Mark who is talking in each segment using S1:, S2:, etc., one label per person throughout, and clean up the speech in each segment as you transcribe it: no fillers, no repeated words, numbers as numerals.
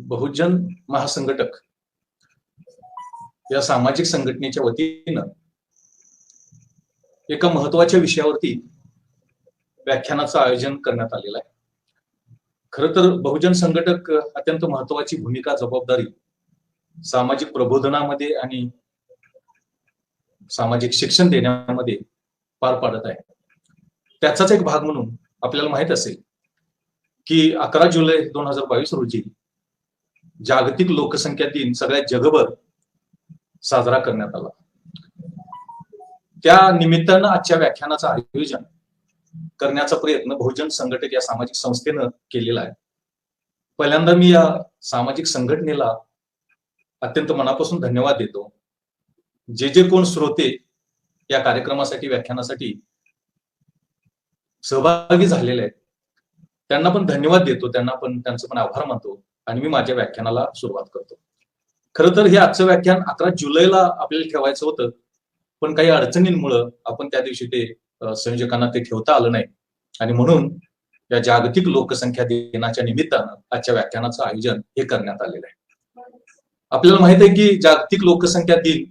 S1: बहुजन महासंघटक या सामाजिक संघटनेच्या वतीनं एका महत्वाच्या विषयावरती व्याख्यानाचं आयोजन करण्यात आलेलं आहे. खरं तर बहुजन संघटक अत्यंत महत्वाची भूमिका, जबाबदारी सामाजिक प्रबोधनामध्ये आणि सामाजिक शिक्षण देण्यामध्ये पार पाडत आहे. त्याचाच एक भाग म्हणून आपल्याला माहित असेल की 11 जुलै 2022 रोजी जागतिक लोकसंख्या दिन सगळ्या जगभर साजरा करण्यात आला. त्या निमित्तानं आजच्या व्याख्यानाचं आयोजन करण्याचा प्रयत्न बहुजन संघटक या सामाजिक संस्थेनं केलेला आहे. पहिल्यांदा मी या सामाजिक संघटनेला अत्यंत मनापासून धन्यवाद देतो. जे कोण श्रोते या कार्यक्रमासाठी, व्याख्यानासाठी सहभागी झालेले आहेत त्यांना पण धन्यवाद देतो, त्यांचं पण आभार मानतो आणि मी माझ्या व्याख्यानाला सुरुवात करतो. खरं तर हे आजचं व्याख्यान 11 जुलैला आपल्याला ठेवायचं होतं, पण काही अडचणींमुळे आपण त्या दिवशी ते संयोजकांना ते ठेवता आलं नाही आणि म्हणून या जागतिक लोकसंख्या दिनाच्या निमित्तानं आजच्या व्याख्यानाचं आयोजन हे करण्यात आलेलं आहे. आपल्याला माहित आहे की जागतिक लोकसंख्या दिन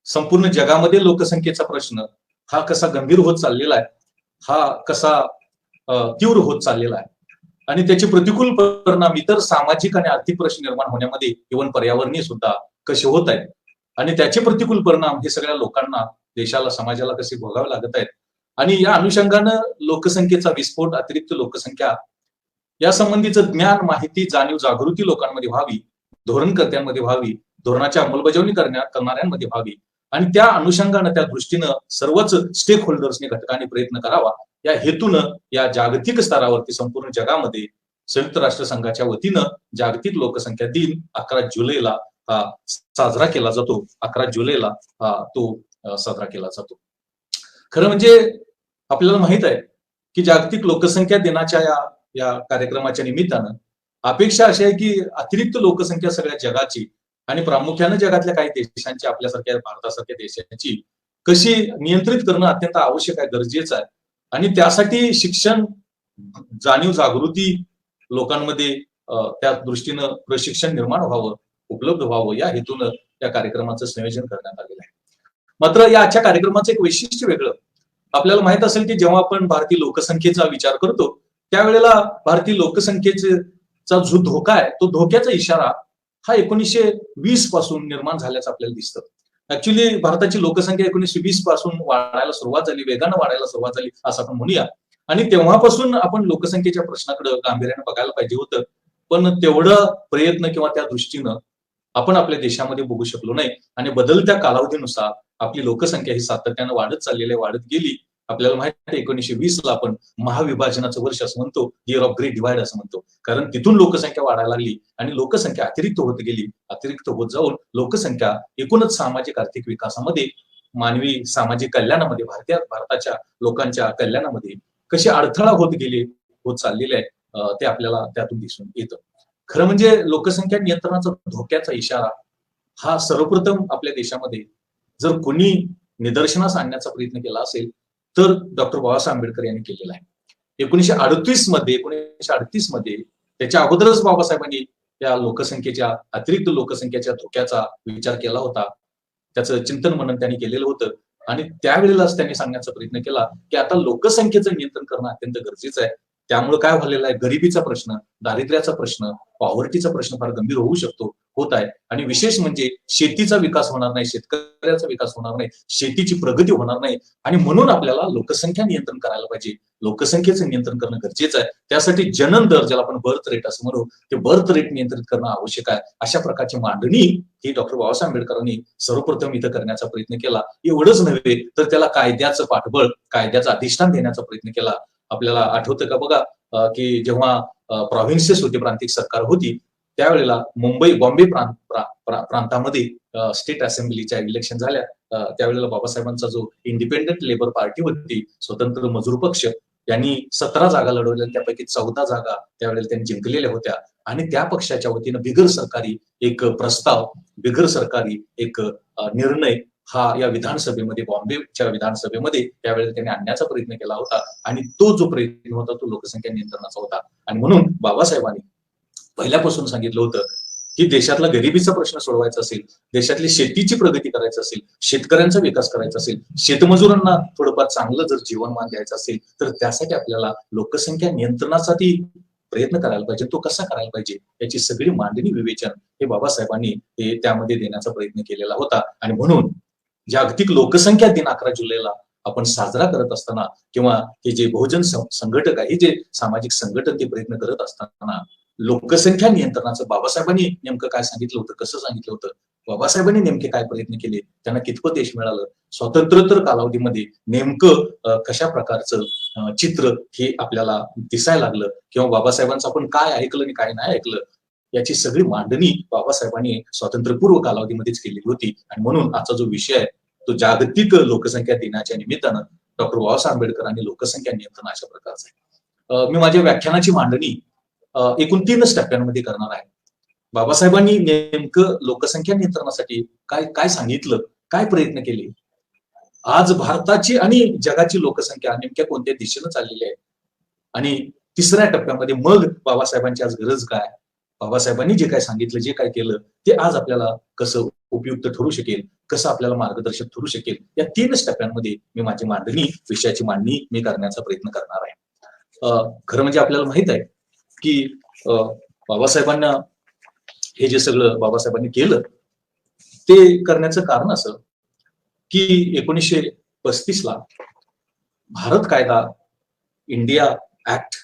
S1: संपूर्ण जगामध्ये लोकसंख्येचा प्रश्न हा कसा गंभीर होत चाललेला आहे, हा कसा तीव्र होत चाललेला आहे आणि त्याचे प्रतिकूल परिणाम इतर सामाजिक आणि आर्थिक प्रश्न निर्माण होण्यामध्ये, इव्हन पर्यावरणीय सुद्धा कसे होत आहेत आणि त्याचे प्रतिकूल परिणाम हे सगळ्या लोकांना, देशाला, समाजाला कसे भोगावे लागत आहेत आणि या अनुषंगानं लोकसंख्येचा विस्फोट, अतिरिक्त लोकसंख्या या संबंधीचं ज्ञान, माहिती, जाणीव, जागृती लोकांमध्ये व्हावी, धोरणकर्त्यांमध्ये व्हावी, धोरणाची अंमलबजावणी करणाऱ्यांमध्ये व्हावी आणि त्या अनुषंगानं, त्या दृष्टीनं सर्वच स्टेक होल्डर्सने, घटकांनी प्रयत्न करावा या हेतूनं या जागतिक स्तरावरती संपूर्ण जगामध्ये संयुक्त राष्ट्र संघाच्या वतीनं जागतिक लोकसंख्या दिन 11 जुलैला हा साजरा केला जातो. 11 जुलैला तो साजरा केला जातो. खरं म्हणजे आपल्याला माहित आहे की जागतिक लोकसंख्या दिनाच्या या कार्यक्रमाच्या निमित्तानं अपेक्षा अशी आहे की अतिरिक्त लोकसंख्या सगळ्या जगाची आणि प्रामुख्याने जगातल्या काही देशांची, आपल्यासारख्या भारतासारख्या देशांची कशी नियंत्रित करणं अत्यंत आवश्यक आहे, गरजेचं आहे आणि त्यासाठी शिक्षण, जाणीव, जागृती लोकांमध्ये त्या दृष्टीनं प्रशिक्षण निर्माण व्हावं, उपलब्ध व्हावं या हेतूनं या कार्यक्रमाचं संयोजन करण्यात आलेलं आहे. मात्र या आजच्या कार्यक्रमाचं एक वैशिष्ट्य वेगळं. आपल्याला माहित असेल की जेव्हा आपण भारतीय लोकसंख्येचा विचार करतो त्यावेळेला भारतीय लोकसंख्येचा जो धोका आहे, तो धोक्याचा इशारा हा 1920 पासून निर्माण झाल्याचं आपल्याला दिसतं. ऍक्च्युली भारताची लोकसंख्या 1920 पासून वाढायला सुरुवात झाली, वेगानं वाढायला सुरुवात झाली असं आपण म्हणूया आणि तेव्हापासून आपण लोकसंख्येच्या प्रश्नाकडे गांभीर्यानं बघायला पाहिजे होतं, पण तेवढं प्रयत्न किंवा त्या दृष्टीनं आपण आपल्या देशामध्ये बघू शकलो नाही आणि बदलत्या कालावधीनुसार आपली लोकसंख्या ही सातत्यानं वाढत चाललेली आहे, वाढत गेली. आपल्याला माहिती आहे 1920 ला आपण महाविभाजनाचं वर्ष असं म्हणतो, इयर ऑफ ग्रेट डिवाइड असं म्हणतो, कारण तिथून लोकसंख्या वाढायला लागली आणि लोकसंख्या अतिरिक्त होत गेली. अतिरिक्त होत जाऊन लोकसंख्या एकूणच सामाजिक आर्थिक विकासामध्ये, मानवी सामाजिक कल्याणामध्ये, भारताच्या लोकांच्या कल्याणामध्ये कशी अडथळा होत चाललेले आहे ते आपल्याला त्यातून दिसून येतं. खरं म्हणजे लोकसंख्या नियंत्रणाचा धोक्याचा इशारा हा सर्वप्रथम आपल्या देशामध्ये जर कोणी निदर्शनास आणण्याचा प्रयत्न केला असेल तर डॉक्टर बाबासाहेब आंबेडकर यांनी केलेला आहे. 1938 मध्ये त्याच्या अगोदरच बाबासाहेबांनी या लोकसंख्येच्या, अतिरिक्त लोकसंख्येच्या धोक्याचा विचार केला होता. त्याचं चिंतन मनन त्यांनी केलेलं होतं आणि त्यावेळेलाच त्यांनी सांगण्याचा प्रयत्न केला की आता लोकसंख्येचं नियंत्रण करणं अत्यंत गरजेचं आहे. त्यामुळे काय झालेलं आहे, गरिबीचा प्रश्न, दारिद्र्याचा प्रश्न, पॉवर्टीचा प्रश्न फार गंभीर होत आहे आणि विशेष म्हणजे शेतीचा विकास होणार नाही, शेतकऱ्याचा विकास होणार नाही, शेतीची प्रगती होणार नाही आणि म्हणून आपल्याला लोकसंख्या नियंत्रण करायला पाहिजे. लोकसंख्येचं नियंत्रण करणं गरजेचं आहे. त्यासाठी जनन दर, ज्याला आपण बर्थ रेट असं म्हणू, ते बर्थ रेट नियंत्रित करणं आवश्यक आहे. अशा प्रकारची मांडणी ही डॉक्टर बाबासाहेब आंबेडकरांनी सर्वप्रथम इथं करण्याचा प्रयत्न केला. एवढंच नव्हे तर त्याला कायद्याचं पाठबळ, कायद्याचं अधिष्ठान देण्याचा प्रयत्न केला. आपल्याला आठवतं का बघा की जेव्हा प्रॉव्हिन्सेस होते, प्रांतिक सरकार होती, त्यावेळेला बॉम्बे प्रांतामध्ये स्टेट असेंब्लीच्या इलेक्शन झाल्या. त्यावेळेला बाबासाहेबांचा जो इंडिपेंडंट लेबर पार्टी होती, स्वतंत्र मजूर पक्ष, यांनी 17 जागा लढवल्या, त्यापैकी 14 जागा त्यावेळेला त्यांनी जिंकलेल्या होत्या आणि त्या पक्षाच्या वतीनं बिगर सरकारी एक प्रस्ताव, बिगर सरकारी एक निर्णय हा या विधानसभेमध्ये, बॉम्बेच्या विधानसभेमध्ये त्यावेळेला त्यांनी आणण्याचा प्रयत्न केला होता आणि तो जो प्रयत्न होता तो लोकसंख्या नियंत्रणाचा होता. आणि म्हणून बाबासाहेबांनी पहिल्यापासून सांगितलं होतं की देशातला गरिबीचा प्रश्न सोडवायचा असेल, देशातली शेतीची प्रगती करायची असेल, शेतकऱ्यांचा विकास करायचा असेल, शेतमजुरांना थोडंफार चांगलं जर जीवनमान द्यायचं असेल, तर त्यासाठी आपल्याला लोकसंख्या नियंत्रणासाठी प्रयत्न करायला पाहिजे. तो कसा करायला पाहिजे याची सगळी मांडणी विवेचन हे बाबासाहेबांनी हे त्यामध्ये देण्याचा प्रयत्न केलेला होता. आणि म्हणून जागतिक लोकसंख्या दिन 11 जुलैला आपण साजरा करत असताना किंवा हे जे बहुजन संघटक आहे, जे सामाजिक संघटन ते प्रयत्न करत असताना लोकसंख्या नियंत्रणाचं बाबासाहेबांनी नेमकं काय सांगितलं होतं, कसं सांगितलं होतं, बाबासाहेबांनी नेमके काय प्रयत्न केले, त्यांना कितपत यश मिळालं, स्वातंत्र्योत्तर कालावधीमध्ये नेमकं कशा प्रकारचं चित्र हे आपल्याला दिसायला लागलं, किंवा बाबासाहेबांचं आपण काय ऐकलं आणि काय नाही ऐकलं याची सगळी मांडणी बाबासाहेबांनी स्वातंत्र्यपूर्व कालावधीमध्येच केलेली होती. आणि म्हणून आजचा जो विषय आहे तो जागतिक लोकसंख्या दिनाच्या निमित्तानं डॉक्टर बाबासाहेब आंबेडकर आणि लोकसंख्या नियंत्रण अशा प्रकारचं आहे. मी माझ्या व्याख्यानाची मांडणी एकूण 3 टप्प्यांमध्ये करणार आहे. बाबासाहेबांनी नेमकं लोकसंख्या नियंत्रणासाठी काय काय सांगितलं, काय प्रयत्न केले, आज भारताची आणि जगाची लोकसंख्या नेमक्या कोणत्या दिशेनं चाललेली आहे, आणि 3ऱ्या टप्प्यामध्ये मग बाबासाहेबांची आज गरज काय, बाबासाहेबांनी जे काय सांगितलं, जे काय केलं ते आज आपल्याला कसं उपयुक्त ठरू शकेल, कसं आपल्याला मार्गदर्शक ठरू शकेल, या 3 टप्प्यांमध्ये मी माझी मांडणी, विषयाची मांडणी मी करण्याचा प्रयत्न करणार आहे. खरं म्हणजे आपल्याला माहित आहे की बाबासाहेबांना हे जे सगळं बाबासाहेबांनी केलं ते करण्याचं कारण असं की 1935 ला भारत कायदा, इंडिया ऍक्ट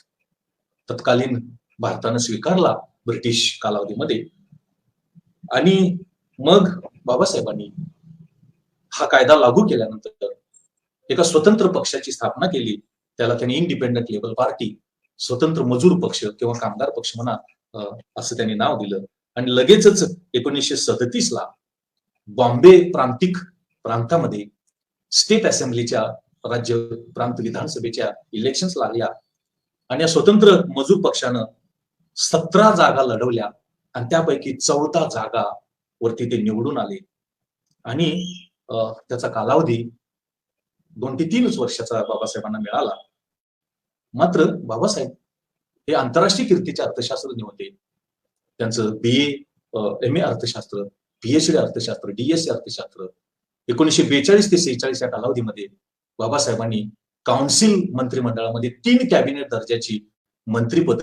S1: तत्कालीन भारतानं स्वीकारला ब्रिटिश कालावधीमध्ये, आणि मग बाबासाहेबांनी हा कायदा लागू केल्यानंतर एका स्वतंत्र पक्षाची स्थापना केली. त्याला त्यांनी इंडिपेंडंट लेबर पार्टी, स्वतंत्र मजूर पक्ष किंवा कामगार पक्ष म्हणा असं त्यांनी नाव दिलं. आणि लगेचच 1937 ला बॉम्बे प्रांतिक प्रांतामध्ये स्टेट असेंब्लीच्या, राज्य प्रांत विधानसभेच्या इलेक्शन्स लागल्या, आणि या स्वतंत्र मजूर पक्षानं 17 जागा लढवल्या आणि त्यापैकी 14 जागा वरती ते निवडून आले. आणि त्याचा कालावधी 2 ते 3 वर्षाचा बाबासाहेबांना मिळाला. मात्र बाबासाहेब हे आंतरराष्ट्रीय कीर्तीचे अर्थशास्त्रज्ञ होते. त्यांचं BA, MA अर्थशास्त्र, PhD अर्थशास्त्र, DSc अर्थशास्त्र. 1942 ते 46 या कालावधीमध्ये बाबासाहेबांनी काउन्सिल मंत्रिमंडळामध्ये 3 कॅबिनेट दर्जाची मंत्रिपद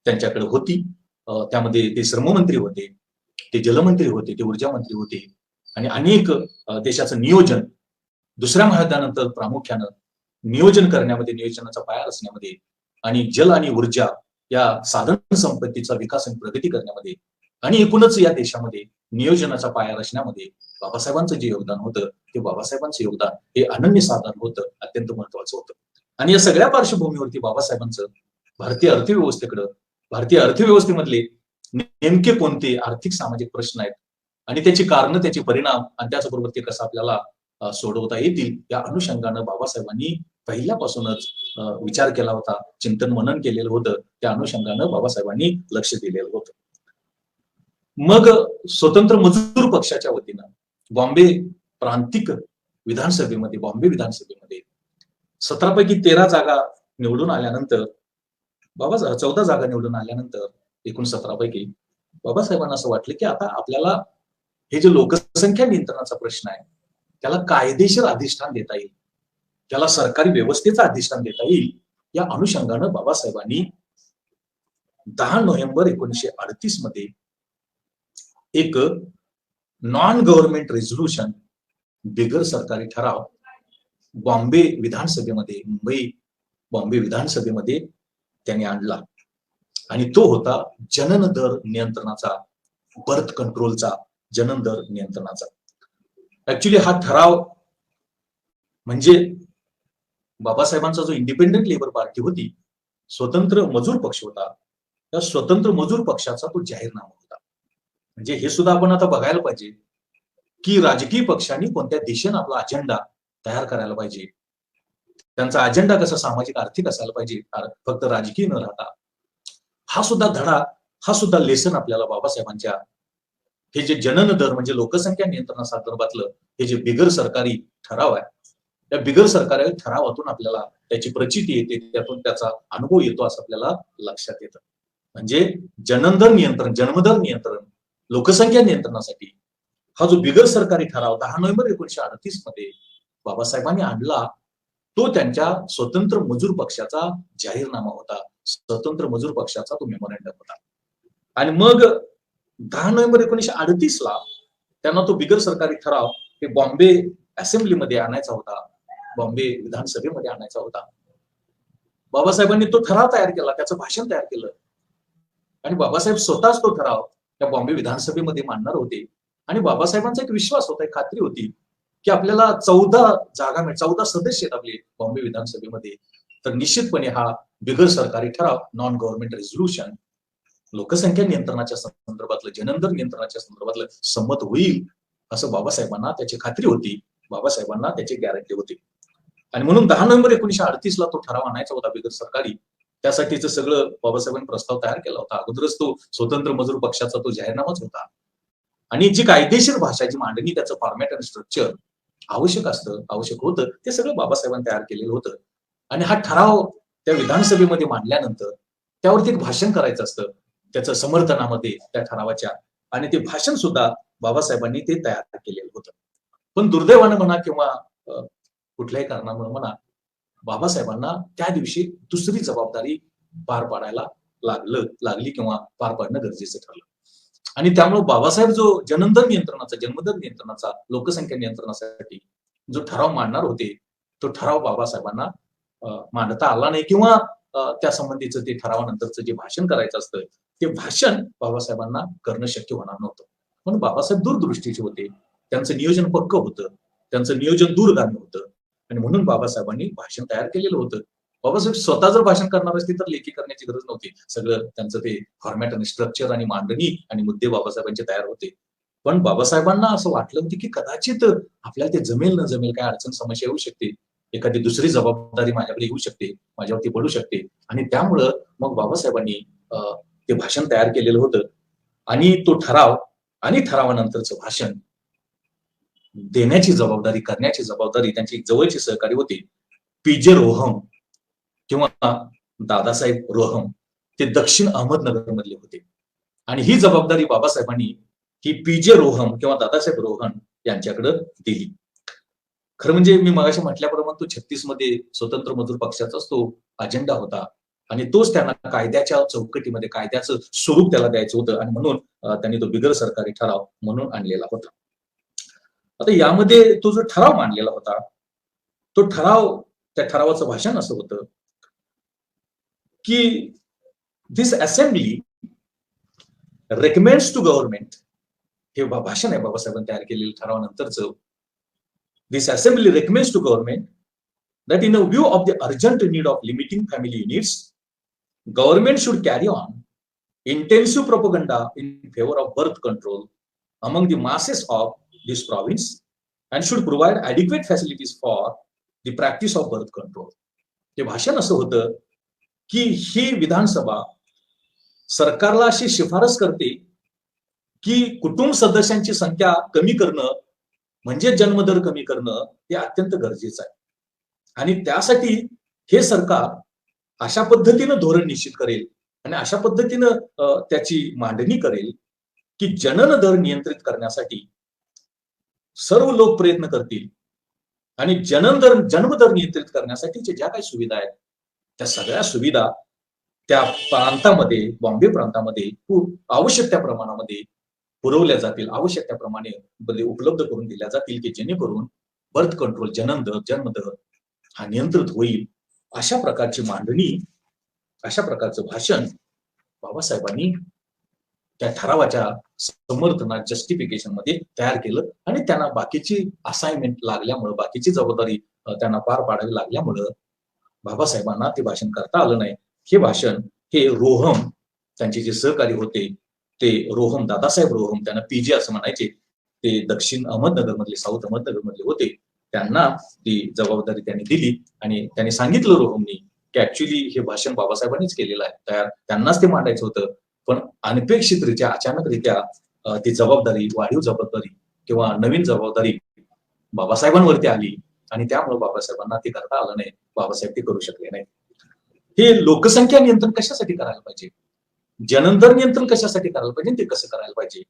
S1: त्यांच्याकडे होती. त्यामध्ये ते श्रममंत्री होते, ते जलमंत्री होते, ते ऊर्जा मंत्री होते, आणि अनेक देशाचं नियोजन, दुसऱ्या महायुद्धानंतर प्रामुख्यानं नियोजन करण्यामध्ये, नियोजनाचा पाया रचण्यामध्ये, आणि जल आणि ऊर्जा या साधन संपत्तीचा विकास आणि प्रगती करण्यामध्ये, आणि एकूणच या देशामध्ये नियोजनाचा पाया रचण्यामध्ये बाबासाहेबांचं जे योगदान होतं ते बाबासाहेबांचं योगदान हे अनन्यसाधारण होतं, अत्यंत महत्वाचं होतं. आणि या सगळ्या पार्श्वभूमीवरती बाबासाहेबांचं भारतीय अर्थव्यवस्थेकडं, भारतीय अर्थव्यवस्थेमधले नेमके कोणते आर्थिक सामाजिक प्रश्न आहेत आणि त्याची कारणं, त्याचे परिणाम, आणि त्याचबरोबर ते कसं आपल्याला सोडवता येतील या अनुषंगानं बाबासाहेबांनी पहिल्यापासूनच विचार केला होता, चिंतन मनन केलेलं होतं. त्या अनुषंगानं बाबासाहेबांनी लक्ष दिलेलं होतं. मग स्वतंत्र मजूर पक्षाच्या वतीनं बॉम्बे प्रांतिक विधानसभेमध्ये, बॉम्बे विधानसभेमध्ये 17 पैकी 13 जागा निवडून आल्यानंतर, 14 जागा निवडून आल्यानंतर एकूण 17 पैकी बाबासाहेबांना असं वाटलं की आता आपल्याला हे जे लोकसंख्या नियंत्रणाचा प्रश्न आहे त्याला कायदेशीर अधिष्ठान देता येईल, त्याला सरकारी व्यवस्थेचं अधिष्ठान देता येईल. या अनुषंगानं बाबासाहेबांनी 10 नोव्हेंबर 1938 मध्ये एक नॉन गव्हर्नमेंट रेझोल्युशन, बिगर सरकारी ठराव बॉम्बे विधानसभेमध्ये, मुंबई बॉम्बे विधानसभेमध्ये त्यांनी आणला, आणि तो होता जनन दर नियंत्रणाचा, बर्थ कंट्रोलचा, जनन दर नियंत्रणाचा. ऍक्च्युली हा ठराव म्हणजे बाबासाहेबांचा जो इंडिपेंडंट लेबर पार्टी होती, स्वतंत्र मजूर पक्ष होता, त्या स्वतंत्र मजूर पक्षाचा तो जाहीरनामा होता. म्हणजे हे सुद्धा आपण आता बघायला पाहिजे की राजकीय पक्षांनी कोणत्या दिशेने आपला अजेंडा तयार करायला पाहिजे, त्यांचा अजेंडा कसा सामाजिक आर्थिक असायला पाहिजे, फक्त राजकीय न राहता. हा सुद्धा धडा, हा सुद्धा लेसन आपल्याला बाबासाहेबांच्या हे जे जनन दर म्हणजे लोकसंख्या नियंत्रणासंदर्भातलं हे जे बिगर सरकारी ठराव आहे, त्या बिगर सरकारी ठरावातून आपल्याला त्याची प्रचिती येते, त्यातून त्याचा अनुभव येतो असं आपल्याला लक्षात येतं. म्हणजे जननदर नियंत्रण, जन्मदर नियंत्रण, लोकसंख्या नियंत्रणासाठी हा जो बिगर सरकारी ठराव 10 नोव्हेंबर 1938 मध्ये बाबासाहेबांनी आणला, तो त्यांच्या स्वतंत्र मजूर पक्षाचा जाहीरनामा होता, स्वतंत्र मजूर पक्षाचा तो मेमोरंडम होता. आणि मग 10 नोव्हेंबर 1938 ला त्यांना तो बिगर सरकारी ठराव हे बॉम्बे असेंब्लीमध्ये आणायचा होता, बॉम्बे विधानसभेमध्ये आणायचा होता. बाबासाहेबांनी तो ठराव तयार केला, त्याचं भाषण तयार केलं आणि बाबासाहेब स्वतःच तो ठराव त्या बॉम्बे विधानसभेमध्ये मांडणार होते. आणि बाबासाहेबांचा एक विश्वास होता, एक खात्री होती की आपल्याला 14 जागा मिळेल, 14 सदस्य आहेत आपले बॉम्बे विधानसभेमध्ये, तर निश्चितपणे हा बिगर सरकारी ठराव, नॉन गव्हर्नमेंट रेझोल्युशन, लोकसंख्या नियंत्रणाच्या संदर्भातलं, जननदर नियंत्रणाच्या संदर्भातलं संमत होईल असं बाबासाहेबांना त्याची खात्री होती, बाबासाहेबांना त्याची गॅरंटी होती. आणि म्हणून 10 नोव्हेंबर 1938 ला तो ठराव आणायचा होता बिगर सरकारी. त्यासाठीचं सगळं बाबासाहेबांनी प्रस्ताव तयार केला होता. अगोदरच तो स्वतंत्र मजूर पक्षाचा तो जाहीरनामाच होता. आणि जी कायदेशीर भाषा, जी मांडणी, त्याचं फॉर्मॅट आणि स्ट्रक्चर आवश्यक होतं, ते सगळं बाबासाहेबांनी तयार केलेलं होतं. आणि हा ठराव त्या विधानसभेमध्ये मांडल्यानंतर त्यावरती एक भाषण करायचं असतं त्याचं समर्थनामध्ये त्या ठरावाच्या, आणि ते भाषण सुद्धा बाबासाहेबांनी ते तयार केलेलं होतं. पण दुर्दैवानं म्हणा किंवा कुठल्याही कारणामुळे म्हणा, बाबासाहेबांना त्या दिवशी दुसरी जबाबदारी पार पाडायला लागली किंवा पार पाडणं गरजेचं ठरलं. आणि त्यामुळे बाबासाहेब जो जन्मदर नियंत्रणाचा, लोकसंख्या नियंत्रणासाठी जो ठराव मांडणार होते, तो ठराव बाबासाहेबांना मांडता आला नाही, किंवा त्या संबंधीचं ते ठरावानंतरचं जे भाषण करायचं असतं ते भाषण बाबासाहेबांना करणं शक्य होणार नव्हतं. म्हणून बाबासाहेब दूरदृष्टीचे होते, त्यांचं नियोजन पक्क होतं, त्यांचं नियोजन दूरगामी होतं, आणि म्हणून बाबासाहेबांनी भाषण तयार केलेलं होतं. बाबासाहेब स्वतः जर भाषण करणार असतील तर लेखी करण्याची गरज नव्हती. सगळं त्यांचं ते फॉर्मॅट आणि स्ट्रक्चर आणि मांडणी आणि मुद्दे बाबासाहेबांचे तयार होते. पण बाबासाहेबांना असं वाटलं होतं की कदाचित आपल्याला ते जमेल न जमेल, काय अडचण समस्या येऊ शकते, एखादी दुसरी जबाबदारी माझ्याकडे येऊ शकते, माझ्यावरती पडू शकते, आणि त्यामुळं मग बाबासाहेबांनी ते भाषण तयार केलेलं होतं. आणि तो ठराव आणि ठरावानंतरचं भाषण देण्याची जबाबदारी, करण्याची जबाबदारी त्यांची जवळची सहकारी होती, पी.जे. रोहम किंवा दादासाहेब रोहम. ते दक्षिण अहमदनगर मधले होते. आणि ही जबाबदारी बाबासाहेबांनी ही पी.जे. रोहम किंवा दादासाहेब रोहन यांच्याकडे दिली. खरं म्हणजे मी मगाशी म्हटल्याप्रमाणे तो 36 मध्ये स्वतंत्र मजूर पक्षाचाच तो अजेंडा होता, आणि तोच त्यांना कायद्याच्या चौकटीमध्ये, कायद्याचं स्वरूप त्याला द्यायचं होतं, आणि म्हणून त्यांनी तो बिगर सरकारी ठराव म्हणून आणलेला होता. आता यामध्ये तो जो ठराव मांडलेला होता, तो ठराव, त्या ठरावाचं भाषण असं होतं की this assembly recommends to government, हे भाषण आहे बाबासाहेबांनी तयार केलेलं ठरावानंतरचं. This assembly recommends to government that in a view of the urgent need of limiting family units, government should carry on intensive propaganda in favor of birth control among the masses of this province and should provide adequate facilities for the practice of birth control. हे भाषण असं होतं की ही विधानसभा सरकारला अशी शिफारस करते की कुटुंब सदस्यांची संख्या कमी करणं म्हणजे जन्मदर कमी करणं हे अत्यंत गरजेचं आहे, आणि त्यासाठी हे सरकार अशा पद्धतीनं धोरण निश्चित करेल आणि अशा पद्धतीनं त्याची मांडणी करेल की जनन दर नियंत्रित करण्यासाठी सर्व लोक प्रयत्न करतील, आणि जन्मदर नियंत्रित करण्यासाठीच्या ज्या काही सुविधा आहेत त्या सगळ्या सुविधा त्या प्रांतामध्ये, बॉम्बे प्रांतामध्ये आवश्यक त्या प्रमाणामध्ये पुरवल्या जातील, आवश्यक त्याप्रमाणे उपलब्ध करून दिल्या जातील की जेणेकरून बर्थ कंट्रोल, जन्मदर हा नियंत्रित होईल. अशा प्रकारची मांडणी, अशा प्रकारचं भाषण बाबासाहेबांनी त्या ठरावाच्या समर्थनात, जस्टिफिकेशन मध्ये तयार केलं, आणि त्यांना बाकीची असाइनमेंट लागल्यामुळं, बाकीची जबाबदारी त्यांना पार पाडावी लागल्यामुळं बाबासाहेबांना ते भाषण करता आलं नाही. हे भाषण हे रोहम, त्यांचे जे सहकारी होते ते रोहम, दादासाहेब रोहम, त्यांना पी.जे. असं म्हणायचे, ते दक्षिण अहमदनगर मधले, साऊथ अहमदनगर मधले होते, त्यांना ती जबाबदारी त्यांनी दिली. आणि त्यांनी सांगितलं रोहमनी की ऍक्च्युली हे भाषण बाबासाहेबांनीच केलेलं आहे तयार, त्यांनाच ते मांडायचं होतं, पण अनपेक्षितरित्या, अचानकरित्या ती जबाबदारी, वाढीव जबाबदारी किंवा नवीन जबाबदारी बाबासाहेबांवरती आली, आणि त्यामुळे बाबासाहेबांना ते करता आलं नाही, बाबासाहेब ते करू शकले नाही. हे लोकसंख्या नियंत्रण कशासाठी करायला पाहिजे, जननदर नियंत्रण कशासाठी करायला पाहिजे, ते कसं करायला पाहिजे,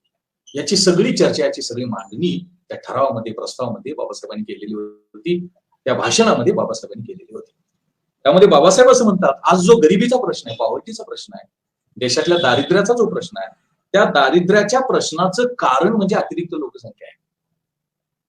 S1: याची सगळी चर्चा, याची सगळी मांडणी त्या ठरावामध्ये, प्रस्तावामध्ये बाबासाहेबांनी केलेली होती, त्या भाषणामध्ये बाबासाहेबांनी केलेली होती. त्यामध्ये बाबासाहेब असं म्हणतात, आज जो गरिबीचा प्रश्न आहे, पॉवर्टीचा प्रश्न आहे, देशातल्या दारिद्र्याचा जो प्रश्न आहे, त्या दारिद्र्याच्या प्रश्नाचं कारण म्हणजे अतिरिक्त लोकसंख्या आहे.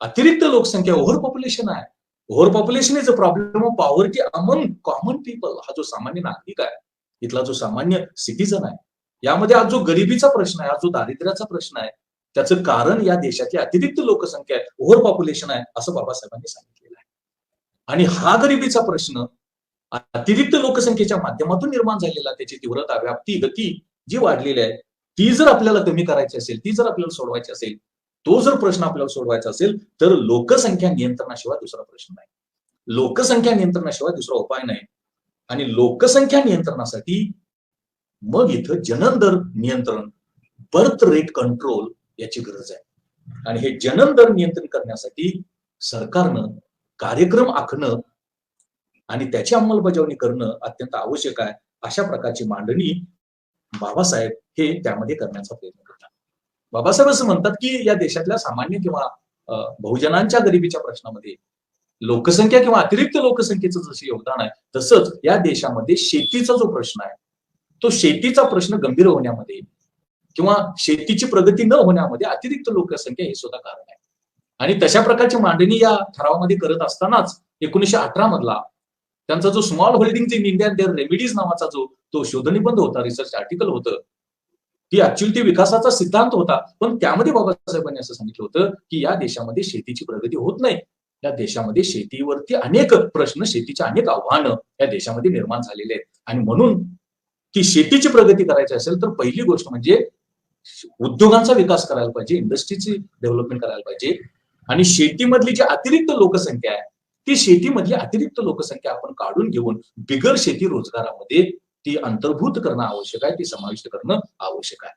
S1: अतिरिक्त लोकसंख्या, ओव्हर पॉप्युलेशन आहे. Over population is a problem of poverty among common people. हा जो सामान्य नागरिक आहे, इथला जो सामान्य सिटीजन आहे, यामध्ये आज जो गरिबीचा प्रश्न आहे, आज जो दारिद्र्याचा प्रश्न आहे, त्याचं कारण या देशाची अतिरिक्त लोकसंख्या आहे, ओव्हर पॉप्युलेशन आहे, असं बाबासाहेबांनी सांगितलेलं आहे. आणि हा गरिबीचा प्रश्न अतिरिक्त लोकसंख्येच्या माध्यमातून निर्माण झालेला, त्याची तीव्रता, व्याप्ती, गती जी वाढलेली आहे, ती जर आपल्याला कमी करायची असेल, ती जर आपल्याला सोडवायची असेल, तो जर प्रश्न आपल्याला सोडवायचा असेल, तर लोकसंख्या नियंत्रणाशिवाय दुसरा प्रश्न नाही. लोकसंख्या नियंत्रणाशिवाय दुसरा उपाय नाही. आणि लोकसंख्या नियंत्रणासाठी मग इथं जनन दर नियंत्रण, बर्थ रेट कंट्रोल याची गरज आहे. आणि हे जनन दर नियंत्रण करण्यासाठी सरकारनं कार्यक्रम आखणं आणि त्याची अंमलबजावणी करणं अत्यंत आवश्यक आहे. अशा प्रकारची मांडणी बाबासाहेब हे त्यामध्ये करण्याचा प्रयत्न करतात. बाबासाहेब असं म्हणतात की या देशातल्या सामान्य किंवा बहुजनांच्या गरिबीच्या प्रश्नामध्ये लोकसंख्या किंवा अतिरिक्त लोकसंख्येचं जसं योगदान आहे, तसंच या देशामध्ये शेतीचा जो प्रश्न आहे, तो शेतीचा प्रश्न गंभीर होण्यामध्ये किंवा शेतीची प्रगती न होण्यामध्ये अतिरिक्त लोकसंख्या हे सुद्धा कारण आहे. आणि तशा प्रकारची मांडणी या ठरावामध्ये करत असतानाच 1918 मधला त्यांचा जो small holding in India their remedies नावाचा जो तो शोधनिबंध होता, रिसर्च आर्टिकल होतं, ती ऍक्च्युअली ती विकासाचा सिद्धांत होता. पण त्यामध्ये बाबासाहेबांनी असं सांगितलं होतं की या देशामध्ये शेतीची प्रगती होत नाही. या देशामध्ये शेतीवरती अनेक प्रश्न, शेतीची अनेक आव्हानं या देशामध्ये निर्माण झालेले आहेत. आणि म्हणून की शेतीची प्रगती करायची असेल तर पहिली गोष्ट म्हणजे उद्योगांचा विकास करायला पाहिजे, इंडस्ट्रीची डेव्हलपमेंट करायला पाहिजे. आणि शेतीमधली जी अतिरिक्त लोकसंख्या आहे, ती शेतीमधली अतिरिक्त लोकसंख्या आपण काढून घेऊन बिगर शेती रोजगारामध्ये ती अंतर्भूत करणं आवश्यक आहे, ती समाविष्ट करणं आवश्यक आहे.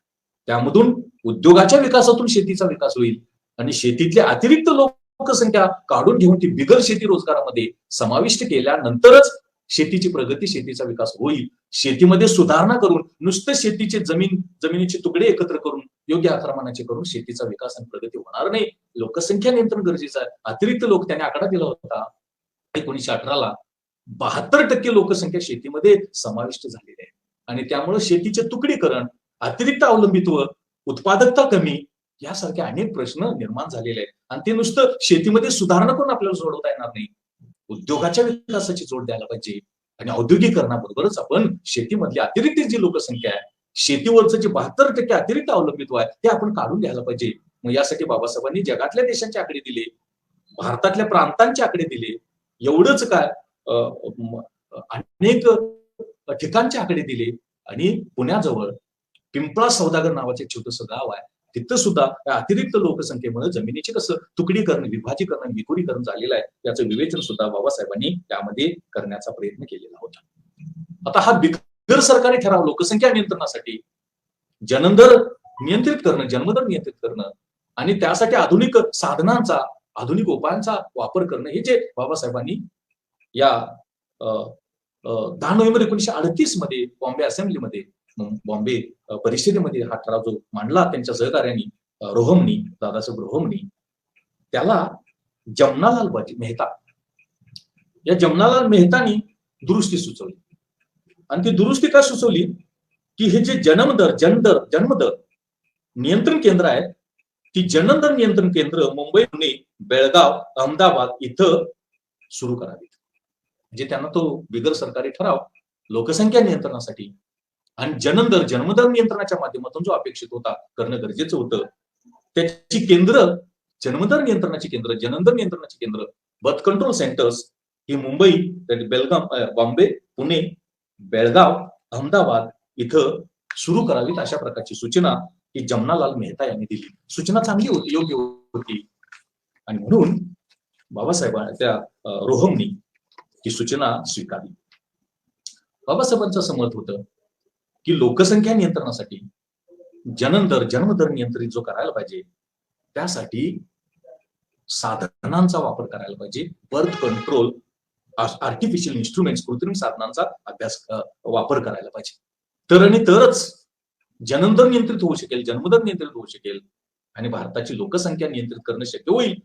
S1: त्यामधून उद्योगाच्या विकासातून शेतीचा विकास होईल आणि शेतीतली अतिरिक्त लोकसंख्या काढून घेऊन ती बिगर शेती रोजगारामध्ये समाविष्ट केल्यानंतरच शेतीची प्रगती, शेतीचा विकास होईल. शेतीमध्ये सुधारणा करून नुसतं शेतीचे जमिनीचे तुकडे एकत्र करून योग्य आकारमानाचे करून शेतीचा विकास आणि प्रगती होणार नाही. लोकसंख्या नियंत्रण गरजेचं आहे. अतिरिक्त लोक, त्याने आकडा दिला होता 1918ला 72% लोकसंख्या शेतीमध्ये समाविष्ट झालेली आहे. आणि त्यामुळे शेतीचे तुकडीकरण, अतिरिक्त अवलंबित्व, उत्पादकता कमी यासारखे अनेक प्रश्न निर्माण झालेले आहेत. आणि ते नुसतं शेतीमध्ये सुधारणा करून आपल्याला सोडवता येणार नाही. उद्योगाच्या विकासाची जोड द्यायला पाहिजे. आणि औद्योगिकरणाबरोबरच आपण शेतीमधली अतिरिक्त जी लोकसंख्या आहे, शेतीवरचं जे 72% अतिरिक्त अवलंबित्व आहे, ते आपण काढून घ्यायला पाहिजे. मग यासाठी बाबासाहेबांनी जगातल्या देशांचे आकडे दिले, भारतातल्या प्रांतांचे आकडे दिले. एवढंच काय, अनेक ठिकाणचे आकडे दिले. आणि पुण्याजवळ पिंपळा सौदागर नावाचे छोटस गाव आहे, तिथं सुद्धा अतिरिक्त लोकसंख्येमुळे जमिनीचे कसं तुकडीकरण, विभाजीकरण, विखुरीकरण झालेलं आहे, याचं विवेचन सुद्धा बाबासाहेबांनी त्यामध्ये करण्याचा प्रयत्न केलेला होता. आता हा बिगर सरकारी ठराव लोकसंख्या नियंत्रणासाठी जननदर नियंत्रित करणं, जन्मदर नियंत्रित करणं आणि त्यासाठी आधुनिक साधनांचा, आधुनिक उपायांचा वापर करणं, हे जे बाबासाहेबांनी या 10 नोव्हेंबर 1938 मध्ये बॉम्बे असेंब्लीमध्ये, बॉम्बे परिषदेमध्ये हा ठराव जो मांडला त्यांच्या सहकार्याने, रोहमनी, दादासाहेब रोहमनी, त्याला जमनालाल मेहता, या जमनालाल मेहतानी दुरुस्ती सुचवली. आणि ती दुरुस्ती का सुचवली की हे जे जन्मदर नियंत्रण केंद्र आहे, ती जननदर नियंत्रण केंद्र मुंबई, पुणे, बेळगाव, अहमदाबाद इथं सुरू करावीत. म्हणजे त्यांना तो बिगर सरकारी ठराव लोकसंख्या नियंत्रणासाठी आणि जन्मदर नियंत्रणाच्या माध्यमातून जो अपेक्षित होता, करणं गरजेचं होतं, त्याची केंद्र, जन्मदर नियंत्रणाची केंद्र, जननदर नियंत्रणाची केंद्र, बर्थ कंट्रोल सेंटर्स ही मुंबई, बेळगाव, बॉम्बे, पुणे, बेळगाव, अहमदाबाद इथं सुरू करावीत. अशा प्रकारची सूचना ही जमनालाल मेहता यांनी दिली. सूचना चांगली होती, योग्य होती. आणि म्हणून बाबासाहेब त्या रोहमनी ही सूचना स्वीकारली. बाबासाहेबांचं असं मत होतं की लोकसंख्या नियंत्रणासाठी जन्मदर नियंत्रित जो करायला पाहिजे, त्यासाठी साधनांचा वापर करायला पाहिजे. बर्थ कंट्रोल, आर्टिफिशियल इन्स्ट्रुमेंट्स, कृत्रिम साधनांचा वापर करायला पाहिजे. तरच जननदर नियंत्रित होऊ शकेल, जन्मदर नियंत्रित होऊ शकेल. आणि भारताची लोकसंख्या नियंत्रित करणं शक्य होईल.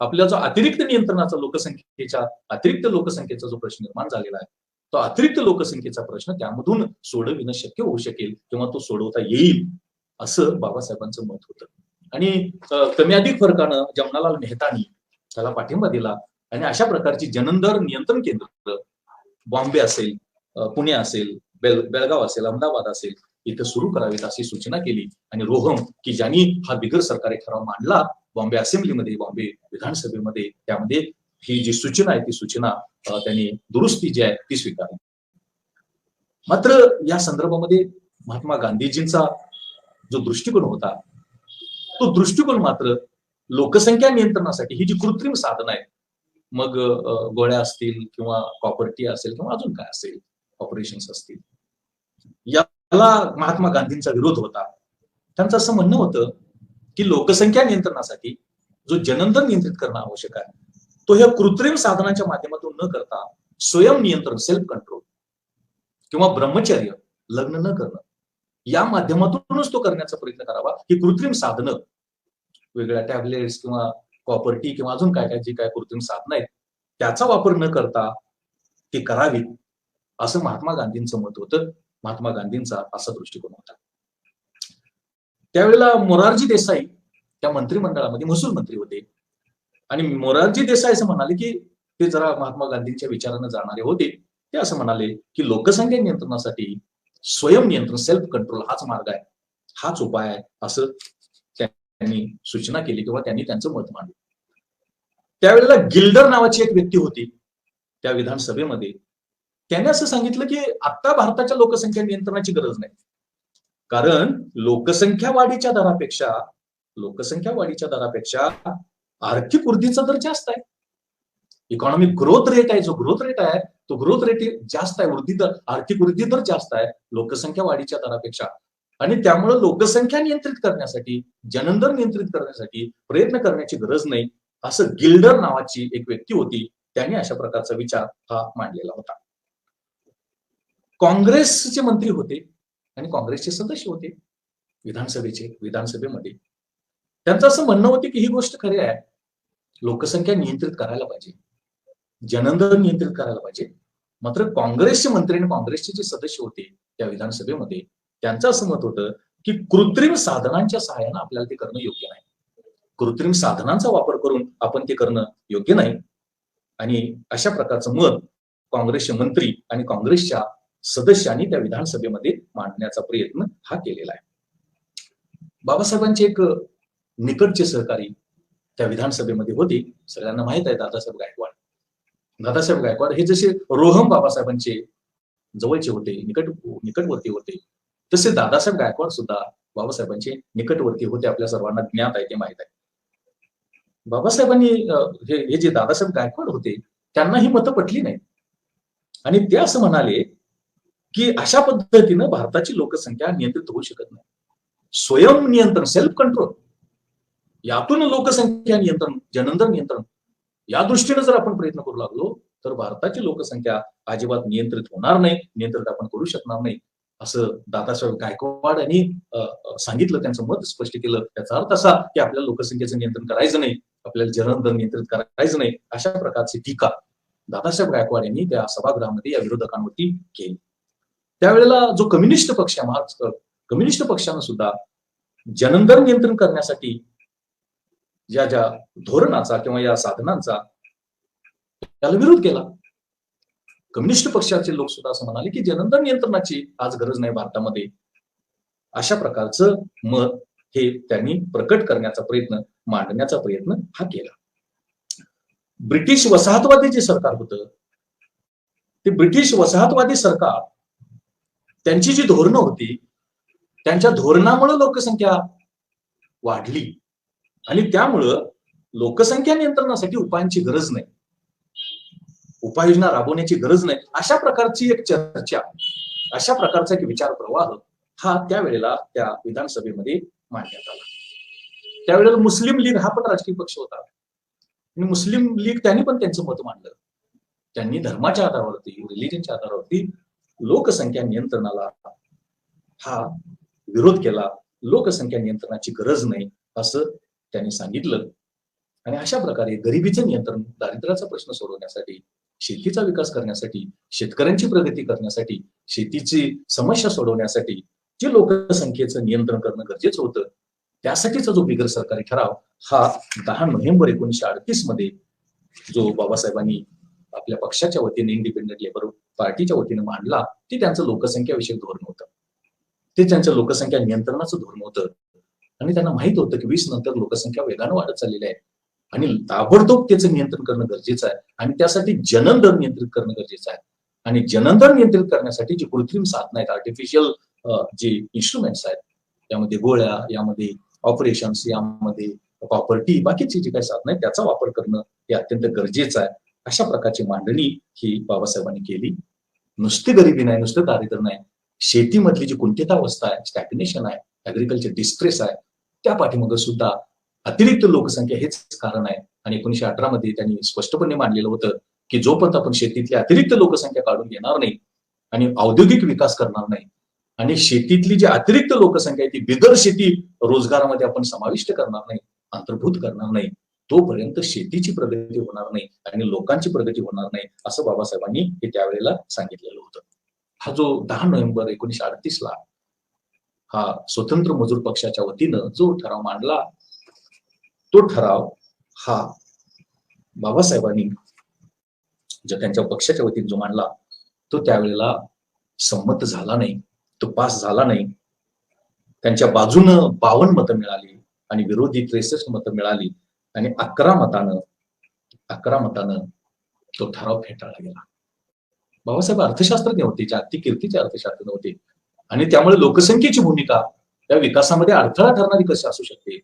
S1: आपल्या जो अतिरिक्त नियंत्रणाचा अतिरिक्त लोकसंख्येचा जो प्रश्न निर्माण झालेला आहे, तो अतिरिक्त लोकसंख्येचा प्रश्न त्यामधून सोडविणं शक्य होऊ शकेल किंवा तो सोडवता येईल, असं बाबासाहेबांचं मत होतं. आणि कमी अधिक फरकानं जमनालाल मेहतानी त्याला पाठिंबा दिला आणि अशा प्रकारची जनन-दर नियंत्रण केंद्र बॉम्बे असेल, पुणे असेल, बेळगाव असेल, अहमदाबाद असेल, इथं सुरू करावीत अशी सूचना केली. आणि रोहम, की ज्यांनी हा बिगर सरकारी ठराव मांडला बॉम्बे असेंब्लीमध्ये, बॉम्बे विधानसभेमध्ये, त्यामध्ये ही जी सूचना आहे ती सूचना त्यांनी दुरुस्ती जी आहे ती स्वीकारली. मात्र या संदर्भामध्ये महात्मा गांधीजींचा जो दृष्टिकोन होता, तो दृष्टिकोन मात्र लोकसंख्या नियंत्रणासाठी ही जी कृत्रिम साधनं आहेत, मग गोळ्या असतील किंवा कॉपर्टी असेल किंवा अजून काय असेल, ऑपरेशन्स असतील, याला महात्मा गांधींचा विरोध होता. त्यांचं असं म्हणणं होतं की लोकसंख्या नियंत्रणासाठी जो जनन-दर नियंत्रित करणं आवश्यक आहे, तो ह्या कृत्रिम साधनांच्या माध्यमातून न करता स्वयं नियंत्रण, सेल्फ कंट्रोल किंवा ब्रह्मचर्य, लग्न न करणं, या माध्यमातूनच तो करण्याचा प्रयत्न करावा. ही कृत्रिम साधनं, वेगळ्या टॅबलेट्स किंवा कॉपर्टी किंवा अजून काय काय जी काय कृत्रिम साधनं आहेत, त्याचा वापर न करता ती करावी, असं महात्मा गांधींचं मत होतं. महात्मा गांधींचा असा दृष्टिकोन होता. त्यावेळेला मोरारजी देसाई त्या मंत्रिमंडळामध्ये महसूल मंत्री होते आणि मोरारजी देसाई असं म्हणाले की ते जरा महात्मा गांधींच्या विचारानं जाणारे होते. ते असं म्हणाले की लोकसंख्या नियंत्रणासाठी स्वयं नियंत्रण, सेल्फ कंट्रोल हाच मार्ग आहे, हाच उपाय आहे, असं त्यांनी सूचना केली किंवा त्यांनी त्यांचं मत मांडलं. त्यावेळेला गिल्डर नावाची एक व्यक्ती होती त्या विधानसभेमध्ये. त्याने असं सांगितलं की आता भारताच्या लोकसंख्या नियंत्रणाची गरज नाही, कारण लोकसंख्या वाढीच्या दरापेक्षा आर्थिक वृद्धीचा दर जास्त आहे. इकॉनॉमिक ग्रोथ रेट आहे, जो ग्रोथ रेट आहे तो ग्रोथ रेट जास्त आहे, वृद्धी दर, आर्थिक वृद्धी दर जास्त आहे लोकसंख्या वाढीच्या दरापेक्षा. आणि त्यामुळे लोकसंख्या नियंत्रित करण्यासाठी, जनन-दर नियंत्रित करण्यासाठी प्रयत्न करण्याची गरज नाही, असं गिल्डर नावाची एक व्यक्ती होती. त्याने अशा प्रकारचा विचार हा मांडलेला होता. काँग्रेसचे मंत्री होते आणि काँग्रेसचे सदस्य होते विधानसभेमध्ये. त्यांचं असं म्हणणं होतं की ही गोष्ट खरी आहे, लोकसंख्या नियंत्रित करायला पाहिजे, जनन-दर नियंत्रित करायला पाहिजे. मात्र काँग्रेसचे मंत्री आणि काँग्रेसचे जे सदस्य होते त्या विधानसभेमध्ये, त्यांचं असं मत होतं की कृत्रिम साधनांच्या सहाय्याने आपल्याला ते करणं योग्य नाही, कृत्रिम साधनांचा वापर करून आपण ते करणं योग्य नाही. आणि अशा प्रकारचं मत काँग्रेसचे मंत्री आणि काँग्रेसच्या सदस्यांनी त्या विधानसभेमध्ये मांडण्याचा प्रयत्न हा केलेला आहे. बाबासाहेबांचे एक निकटचे सहकारी त्या विधानसभेमध्ये होते, सगळ्यांना माहित आहे, दादासाहेब गायकवाड. दादासाहेब गायकवाड हे जसे रोहम बाबासाहेबांचे जवळचे होते, निकटवर्ती होते, तसे दादासाहेब गायकवाड सुद्धा बाबासाहेबांचे निकटवर्ती होते. आपल्या सर्वांना ज्ञात आहे, ते माहित आहे. बाबासाहेबांनी हे जे दादासाहेब गायकवाड होते, त्यांना ही मतं पटली नाही आणि ते असं म्हणाले की अशा पद्धतीनं भारताची लोकसंख्या नियंत्रित होऊ शकत नाही. स्वयं नियंत्रण, सेल्फ कंट्रोल, यातून लोकसंख्या नियंत्रण, जनन-दर नियंत्रण, या दृष्टीने जर आपण प्रयत्न करू लागलो तर भारताची लोकसंख्या अजिबात नियंत्रित होणार नाही, नियंत्रित आपण करू शकणार नाही, असं दादासाहेब गायकवाड यांनी सांगितलं, त्यांचं मत स्पष्ट केलं. त्याचा अर्थ असा की आपल्याला लोकसंख्येचं नियंत्रण करायचं नाही, आपल्याला जनन-दर नियंत्रित करायचं नाही, अशा प्रकारची टीका दादासाहेब गायकवाड यांनी त्या सभागृहामध्ये या विरोधकांवरती केली. त्यावेळेला जो कम्युनिस्ट पक्ष आहे, कम्युनिस्ट पक्षानं सुद्धा जनन-दर नियंत्रण करण्यासाठी ज्या धोरणाचा किंवा या साधनांचा त्याला विरोध केला. कम्युनिस्ट पक्षाचे लोक सुद्धा असं म्हणाले की जनन-दर नियंत्रणाची आज गरज नाही भारतामध्ये. अशा प्रकारचं मत हे त्यांनी प्रकट करण्याचा प्रयत्न, मांडण्याचा प्रयत्न हा केला. ब्रिटिश वसाहतवादी जे सरकार होतं, ते ब्रिटिश वसाहतवादी सरकार, त्यांची जी धोरणं होती, त्यांच्या धोरणामुळे लोकसंख्या वाढली आणि त्यामुळं लोकसंख्या नियंत्रणासाठी उपायांची गरज नाही, उपाययोजना राबवण्याची गरज नाही, अशा प्रकारची एक चर्चा, अशा प्रकारचा एक विचार प्रवाह हा त्यावेळेला त्या विधानसभेमध्ये मांडण्यात आला. त्यावेळेला मुस्लिम लीग हा पण राजकीय पक्ष होता आणि मुस्लिम लीग त्यांनी पण त्यांचं मत मांडलं. त्यांनी धर्माच्या आधारावरती, रिलिजनच्या आधारावरती लोकसंख्या नियंत्रणाला हा विरोध केला. लोकसंख्या नियंत्रणाची गरज नाही असं त्यांनी सांगितलं. आणि अशा प्रकारे गरिबीचं नियंत्रण, दारिद्र्याचा प्रश्न सोडवण्यासाठी, शेतीचा विकास करण्यासाठी, शेतकऱ्यांची प्रगती करण्यासाठी, शेतीची समस्या सोडवण्यासाठी जे लोकसंख्येचं नियंत्रण करणं गरजेचं होतं, त्यासाठीचा जो बिगर सरकारी ठराव हा 10 नोव्हेंबर 1938 मध्ये जो बाबासाहेबांनी आपल्या पक्षाच्या वतीने इंडिपेंडंट लेबर पार्टीच्या वतीने मांडला, ते त्यांचं लोकसंख्या विषयक धोरण होतं. ते त्यांचं लोकसंख्या नियंत्रणाचं धोरण होतं. आणि त्यांना माहित होतं की 20 नंतर लोकसंख्या वेगानं वाढत चाललेली आहे आणि ताबडतोब त्याचं नियंत्रण करणं गरजेचं आहे आणि त्यासाठी जनन दर नियंत्रित करणं गरजेचं आहे. आणि जनन दर नियंत्रित करण्यासाठी जी कृत्रिम साधनं आहेत, आर्टिफिशियल जे इन्स्ट्रुमेंट्स आहेत, यामध्ये गोळ्या, यामध्ये ऑपरेशन्स, यामध्ये प्रॉपर्टी, बाकीची जी काही साधनं आहेत त्याचा वापर करणं हे अत्यंत गरजेचं आहे. अशा प्रकारची मांडणी ही बाबासाहेबांनी केली. नुसती गरिबी नाही, नुसतं दारिद्र्य नाही, शेतीमधली जी कुंठितावस्था आहे, स्टॅग्नेशन आहे, ऍग्रिकल्चर डिस्ट्रेस आहे, त्या पाठीमागे सुद्धा अतिरिक्त लोकसंख्या हेच कारण आहे. आणि 1918 मध्ये त्यांनी स्पष्टपणे मांडलेलं होतं की जोपर्यंत आपण शेतीतली अतिरिक्त लोकसंख्या काढून घेणार नाही आणि औद्योगिक विकास करणार नाही आणि शेतीतली जी अतिरिक्त लोकसंख्या आहे ती बिगर शेती रोजगारामध्ये आपण समाविष्ट करणार नाही, अंतर्भूत करणार नाही, तोपर्यंत शेतीची प्रगती होणार नाही आणि लोकांची प्रगती होणार नाही, असं बाबासाहेबांनी हे त्यावेळेला सांगितलेलं होतं. हा जो 10 नोव्हेंबर 1938 ला हा स्वतंत्र मजूर पक्षाच्या वतीनं जो ठराव मांडला, तो ठराव हा बाबासाहेबांनी जो त्यांच्या पक्षाच्या वतीने जो मांडला, तो त्यावेळेला संमत झाला नाही, तो पास झाला नाही. त्यांच्या बाजूनं 52 मतं मिळाली आणि विरोधी 63 मतं मिळाली आणि 11 मतानं तो ठराव फेटाळला गेला. बाबासाहेब अर्थशास्त्रज्ञ होते, जागतिक कीर्तीचे अर्थशास्त्रज्ञ होते आणि त्यामुळे लोकसंख्येची भूमिका त्या विकासामध्ये अडथळा ठरणारी कशी असू शकते,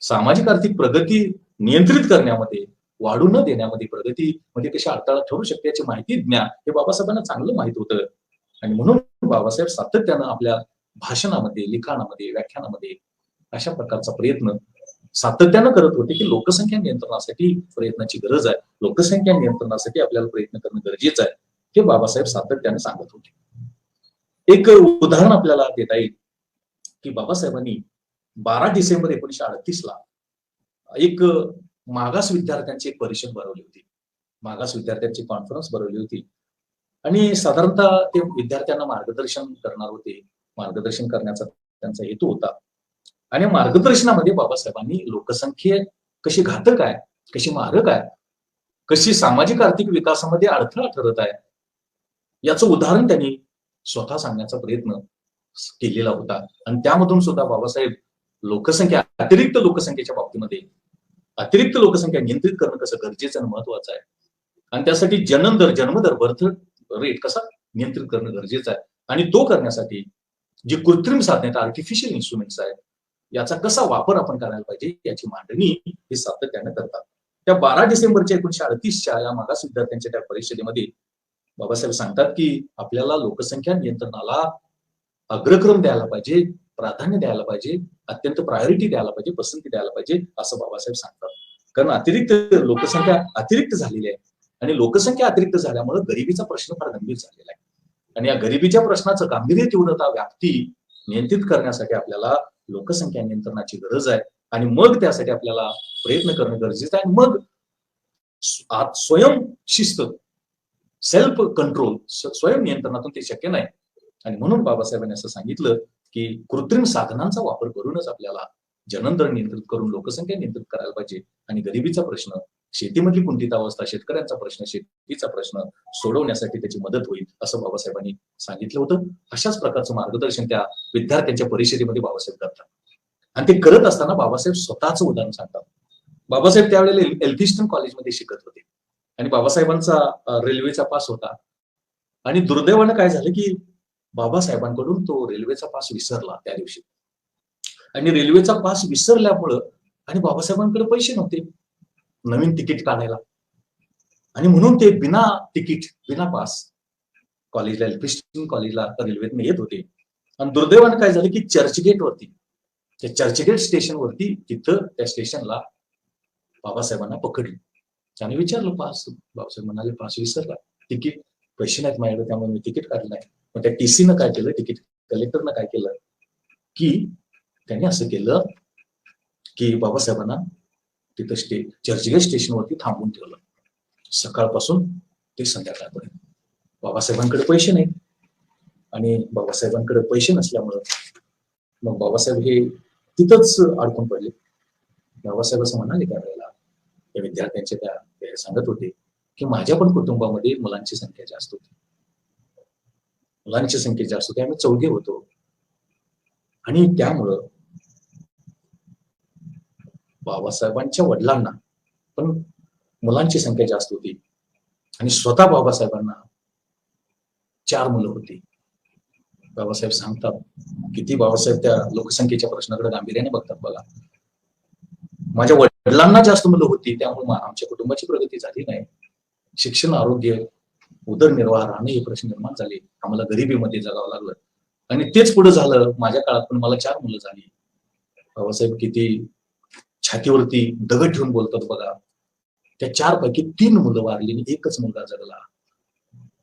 S1: सामाजिक आर्थिक प्रगती नियंत्रित करण्यामध्ये, वाढू न देण्यामध्ये, प्रगतीमध्ये कशी अडथळा ठरू शकते याची माहिती, ज्ञान हे बाबासाहेबांना चांगलं माहित होतं. आणि म्हणून बाबासाहेब सातत्यानं आपल्या भाषणामध्ये, लिखाणामध्ये, व्याख्यानामध्ये अशा प्रकारचा प्रयत्न सातत्यानं करत होते की लोकसंख्या नियंत्रणासाठी प्रयत्नाची गरज आहे, लोकसंख्या नियंत्रणासाठी आपल्याला प्रयत्न करणं गरजेचं आहे, हे बाबासाहेब सातत्यानं सांगत होते. एक उदाहरण आपल्याला देता येईल की बाबासाहेबांनी 12 डिसेंबर 1938 ला एक मागास विद्यार्थ्यांची एक परिषद भरवली होती, मागास विद्यार्थ्यांची कॉन्फरन्स भरवली होती आणि साधारणतः ते विद्यार्थ्यांना मार्गदर्शन करणार होते. मार्गदर्शन करण्याचा त्यांचा हेतू होता आणि मार्गदर्शनामध्ये बाबासाहेबांनी लोकसंख्या कशी घातक आहे, कशी मारक आहे, कशी सामाजिक आर्थिक विकासामध्ये अडथळा ठरत आहे, याचं उदाहरण त्यांनी स्वतः सांगण्याचा प्रयत्न केलेला होता. आणि त्यामधून सुद्धा बाबासाहेब लोकसंख्या, अतिरिक्त लोकसंख्येच्या बाबतीमध्ये अतिरिक्त लोकसंख्या नियंत्रित करणं कसं गरजेचं आणि महत्वाचं आहे आणि त्यासाठी जन्मदर बर्थ रेट कसा नियंत्रित करणं गरजेचं आहे आणि तो करण्यासाठी जी कृत्रिम साधने आहेत, आर्टिफिशियल इन्स्ट्रुमेंट्स आहेत, याचा कसा वापर आपण करायला पाहिजे याची मांडणी हे सातत्यानं करतात. त्या 12 डिसेंबरच्या 1938च्या या मागास विद्यार्थ्यांच्या त्या परिषदेमध्ये बाबासाहेब सांगतात की आपल्याला लोकसंख्या नियंत्रणाला अग्रक्रम द्यायला पाहिजे, प्राधान्य द्यायला पाहिजे, अत्यंत प्रायोरिटी द्यायला पाहिजे, पसंती द्यायला पाहिजे, असं बाबासाहेब सांगतात. कारण अतिरिक्त लोकसंख्या अतिरिक्त झालेली आहे आणि लोकसंख्या अतिरिक्त झाल्यामुळे गरिबीचा प्रश्न फार गंभीर झालेला आहे आणि या गरिबीच्या प्रश्नाचं गांभीर्य, तीव्रता, व्याप्ती नियंत्रित करण्यासाठी आपल्याला लोकसंख्या नियंत्रणाची गरज आहे आणि मग त्यासाठी आपल्याला प्रयत्न करणं गरजेचं आहे. मग स्वयंशिस्त, सेल्फ कंट्रोल, स्वयं नियंत्रणातून ते शक्य नाही. आणि म्हणून बाबासाहेबांनी असं सांगितलं की कृत्रिम साधनांचा वापर करूनच आपल्याला जननदर नियंत्रित करून लोकसंख्या नियंत्रित करायला पाहिजे आणि गरिबीचा प्रश्न, शेतीमधली कुंठितावस्था, शेतकऱ्यांचा प्रश्न, शेतीचा प्रश्न सोडवण्यासाठी त्याची मदत होईल, असं बाबासाहेबांनी सांगितलं होतं. अशाच प्रकारचं मार्गदर्शन त्या विद्यार्थ्यांच्या परिषदेमध्ये बाबासाहेब करतात आणि ते करत असताना बाबासाहेब स्वतःचं उदाहरण सांगतात. बाबासाहेब त्यावेळेला एल्फिस्टन कॉलेजमध्ये शिकत होते आणि बाबासाहेबांचा रेल्वेचा पास होता आणि दुर्दैवानं काय झालं की बाबासाहेबांकडून तो रेल्वेचा पास विसरला त्या दिवशी आणि रेल्वेचा पास विसरल्यामुळं आणि बाबासाहेबांकडे पैसे नव्हते नवीन तिकीट काढायला आणि म्हणून ते बिना तिकीट, बिना पास कॉलेजला, एल्फिस्टन कॉलेजला रेल्वेतून येत होते आणि दुर्दैवानं काय झालं की चर्चगेट वरती, त्या चर्चगेट स्टेशनवरती, तिथं त्या स्टेशनला बाबासाहेबांना पकडलं. त्याने विचारलं पास, बाबासाहेब म्हणाले पास विसरला, तिकीट, पैसे नाहीत माझ्याकडे त्यामुळे मी तिकीट काढलं नाही. मग त्या टीसीनं काय केलं, तिकीट कलेक्टरनं काय केलं की त्यांनी असं केलं की बाबासाहेबांना तिथं चर्चगेट स्टेशनवरती थांबवून ठेवलं सकाळपासून ते संध्याकाळपर्यंत. बाबासाहेबांकडे पैसे नाहीत आणि बाबासाहेबांकडे पैसे नसल्यामुळं मग बाबासाहेब हे तिथंच अडकून पडले. बाबासाहेब असं म्हणाले त्यावेळेला त्या विद्यार्थ्यांचे त्या सांगत होते की माझ्या पण कुटुंबामध्ये मुलांची संख्या जास्त होती, मुलांची संख्या जास्त होती, आम्ही 4 होतो आणि त्यामुळं बाबासाहेबांच्या वडिलांना पण मुलांची संख्या जास्त होती आणि स्वतः बाबासाहेबांना 4 मुलं होती. बाबासाहेब सांगतात किती बाबासाहेब त्या लोकसंख्येच्या प्रश्नाकडे गांभीर्याने बघतात बघा. माझ्या वडिलांना जास्त मुलं होती त्यामुळे आमच्या कुटुंबाची प्रगती झाली नाही. शिक्षण, आरोग्य, उदरनिर्वाह राहणं हे प्रश्न निर्माण झाले. आम्हाला गरिबीमध्ये जगावं लागलं आणि तेच पुढे झालं. माझ्या काळात पण मला 4 मुलं झाली. बाबासाहेब किती छातीवरती दगड ठेवून बोलतात बघा. त्या 4 पैकी 3 मुलं वारली आणि एकच मुलगा जगला.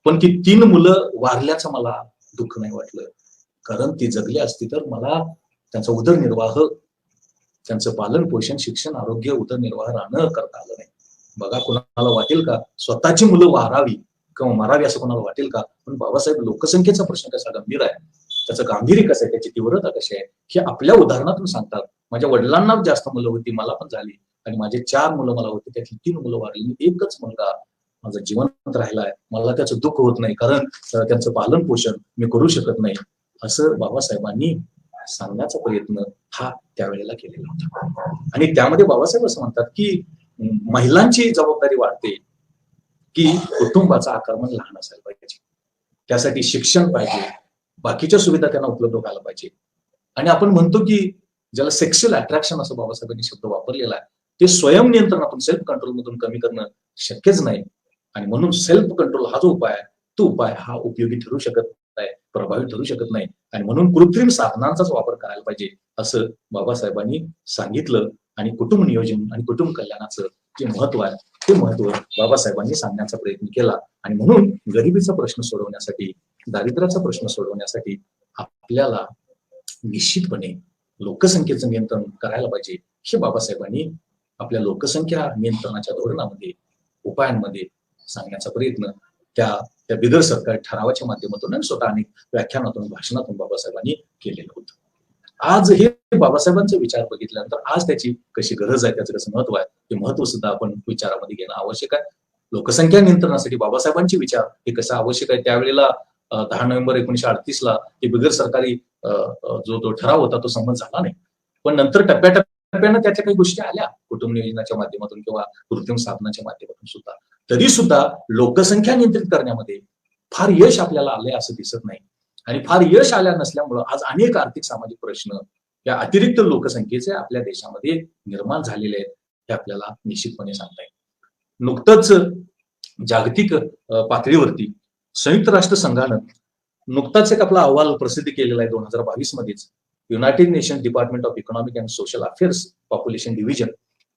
S1: पण ती 3 मुलं वारल्याचं मला दुःख नाही वाटलं, कारण ती जगली असती तर मला त्यांचा उदरनिर्वाह, त्यांचं पालन पोषण, शिक्षण, आरोग्य, उदरनिर्वाह राहणं करता आलं नाही. बघा, कोणाला वाटेल का स्वतःची मुलं वारावी किंवा मारावी असं कोणाला वाटेल का? पण बाबासाहेब लोकसंख्येचा प्रश्न कसा गंभीर आहे, त्याचं गांभीर्य कसं आहे, त्याची तीव्रता कशी आहे हे आपल्या उदाहरणातून सांगतात. माझ्या वडिलांना जास्त मुलं होती, मला पण झाली आणि माझे 4 मुलं मला होती, त्यातली 3 मुलं वारली, एकच मुलगा माझं जिवंत राहिलाय. मला त्याचं दुःख होत नाही कारण त्यांचं पालन पोषण मी करू शकत नाही, असं बाबासाहेबांनी सांगण्याचा प्रयत्न हा त्यावेळेला केलेला होता. आणि त्यामध्ये बाबासाहेब असं म्हणतात की महिलांची जबाबदारी वाढते की कुटुंबाचा आकारमान लहान असायला पाहिजे, त्यासाठी शिक्षण पाहिजे, बाकीच्या सुविधा त्यांना उपलब्ध व्हायला पाहिजे. आणि आपण म्हणतो की ज्याला सेक्शुअल अट्रॅक्शन असं बाबासाहेबांनी शब्द वापरलेला आहे, ते स्वयं नियंत्रणातून, सेल्फ कंट्रोल मधून कमी करणं शक्यच नाही. आणि म्हणून सेल्फ कंट्रोल हा जो उपाय आहे, तो उपाय हा उपयोगी ठरू शकत नाही, प्रभावी ठरू शकत नाही. आणि म्हणून कृत्रिम साधनांचाच वापर करायला पाहिजे असं बाबासाहेबांनी सांगितलं. आणि कुटुंब नियोजन आणि कुटुंब कल्याणाचं जे महत्व आहे ते महत्व बाबासाहेबांनी सांगण्याचा प्रयत्न केला. आणि म्हणून गरिबीचा प्रश्न सोडवण्यासाठी, दारिद्र्याचा प्रश्न सोडवण्यासाठी आपल्याला निश्चितपणे लोकसंख्येचं नियंत्रण करायला पाहिजे, हे बाबासाहेबांनी आपल्या लोकसंख्या नियंत्रणाच्या धोरणामध्ये, उपायांमध्ये सांगण्याचा प्रयत्न त्या बिगर सरकारी ठरावाच्या माध्यमातून आणि स्वतः अनेक व्याख्यानातून, भाषणातून बाबासाहेबांनी केलेलं होतं. आज हे बाबासाहेबांचे विचार बघितल्यानंतर आज त्याची कशी गरज आहे, त्याचं कसं महत्व आहे, ते महत्व सुद्धा आपण विचारामध्ये घेणं आवश्यक आहे. लोकसंख्या नियंत्रणासाठी बाबासाहेबांचे विचार हे कसं आवश्यक आहे, त्यावेळेला 10 नोव्हेंबर 1938 ते बिगर सरकारी जो ठराव होता तो संमत झाला नाही. पण नंतर टप्प्याटप्प्यानं त्याच्या काही गोष्टी आल्या, कुटुंब नियोजनाच्या माध्यमातून किंवा कृत्रिम साधनाच्या माध्यमातून सुद्धा. तरी सुद्धा लोकसंख्या नियंत्रित करण्यामध्ये फार यश आपल्याला आलंय असं दिसत नाही. आणि फार यश आल्या नसल्यामुळं आज अनेक आर्थिक सामाजिक प्रश्न या अतिरिक्त लोकसंख्येचे आपल्या देशामध्ये निर्माण झालेले आहेत, हे आपल्याला निश्चितपणे सांगता येईल. नुकतंच जागतिक पातळीवरती संयुक्त राष्ट्र संघानं नुकताच एक आपला अहवाल प्रसिद्ध केलेला आहे 2022 मध्येच, United nation department of economic and social affairs population division.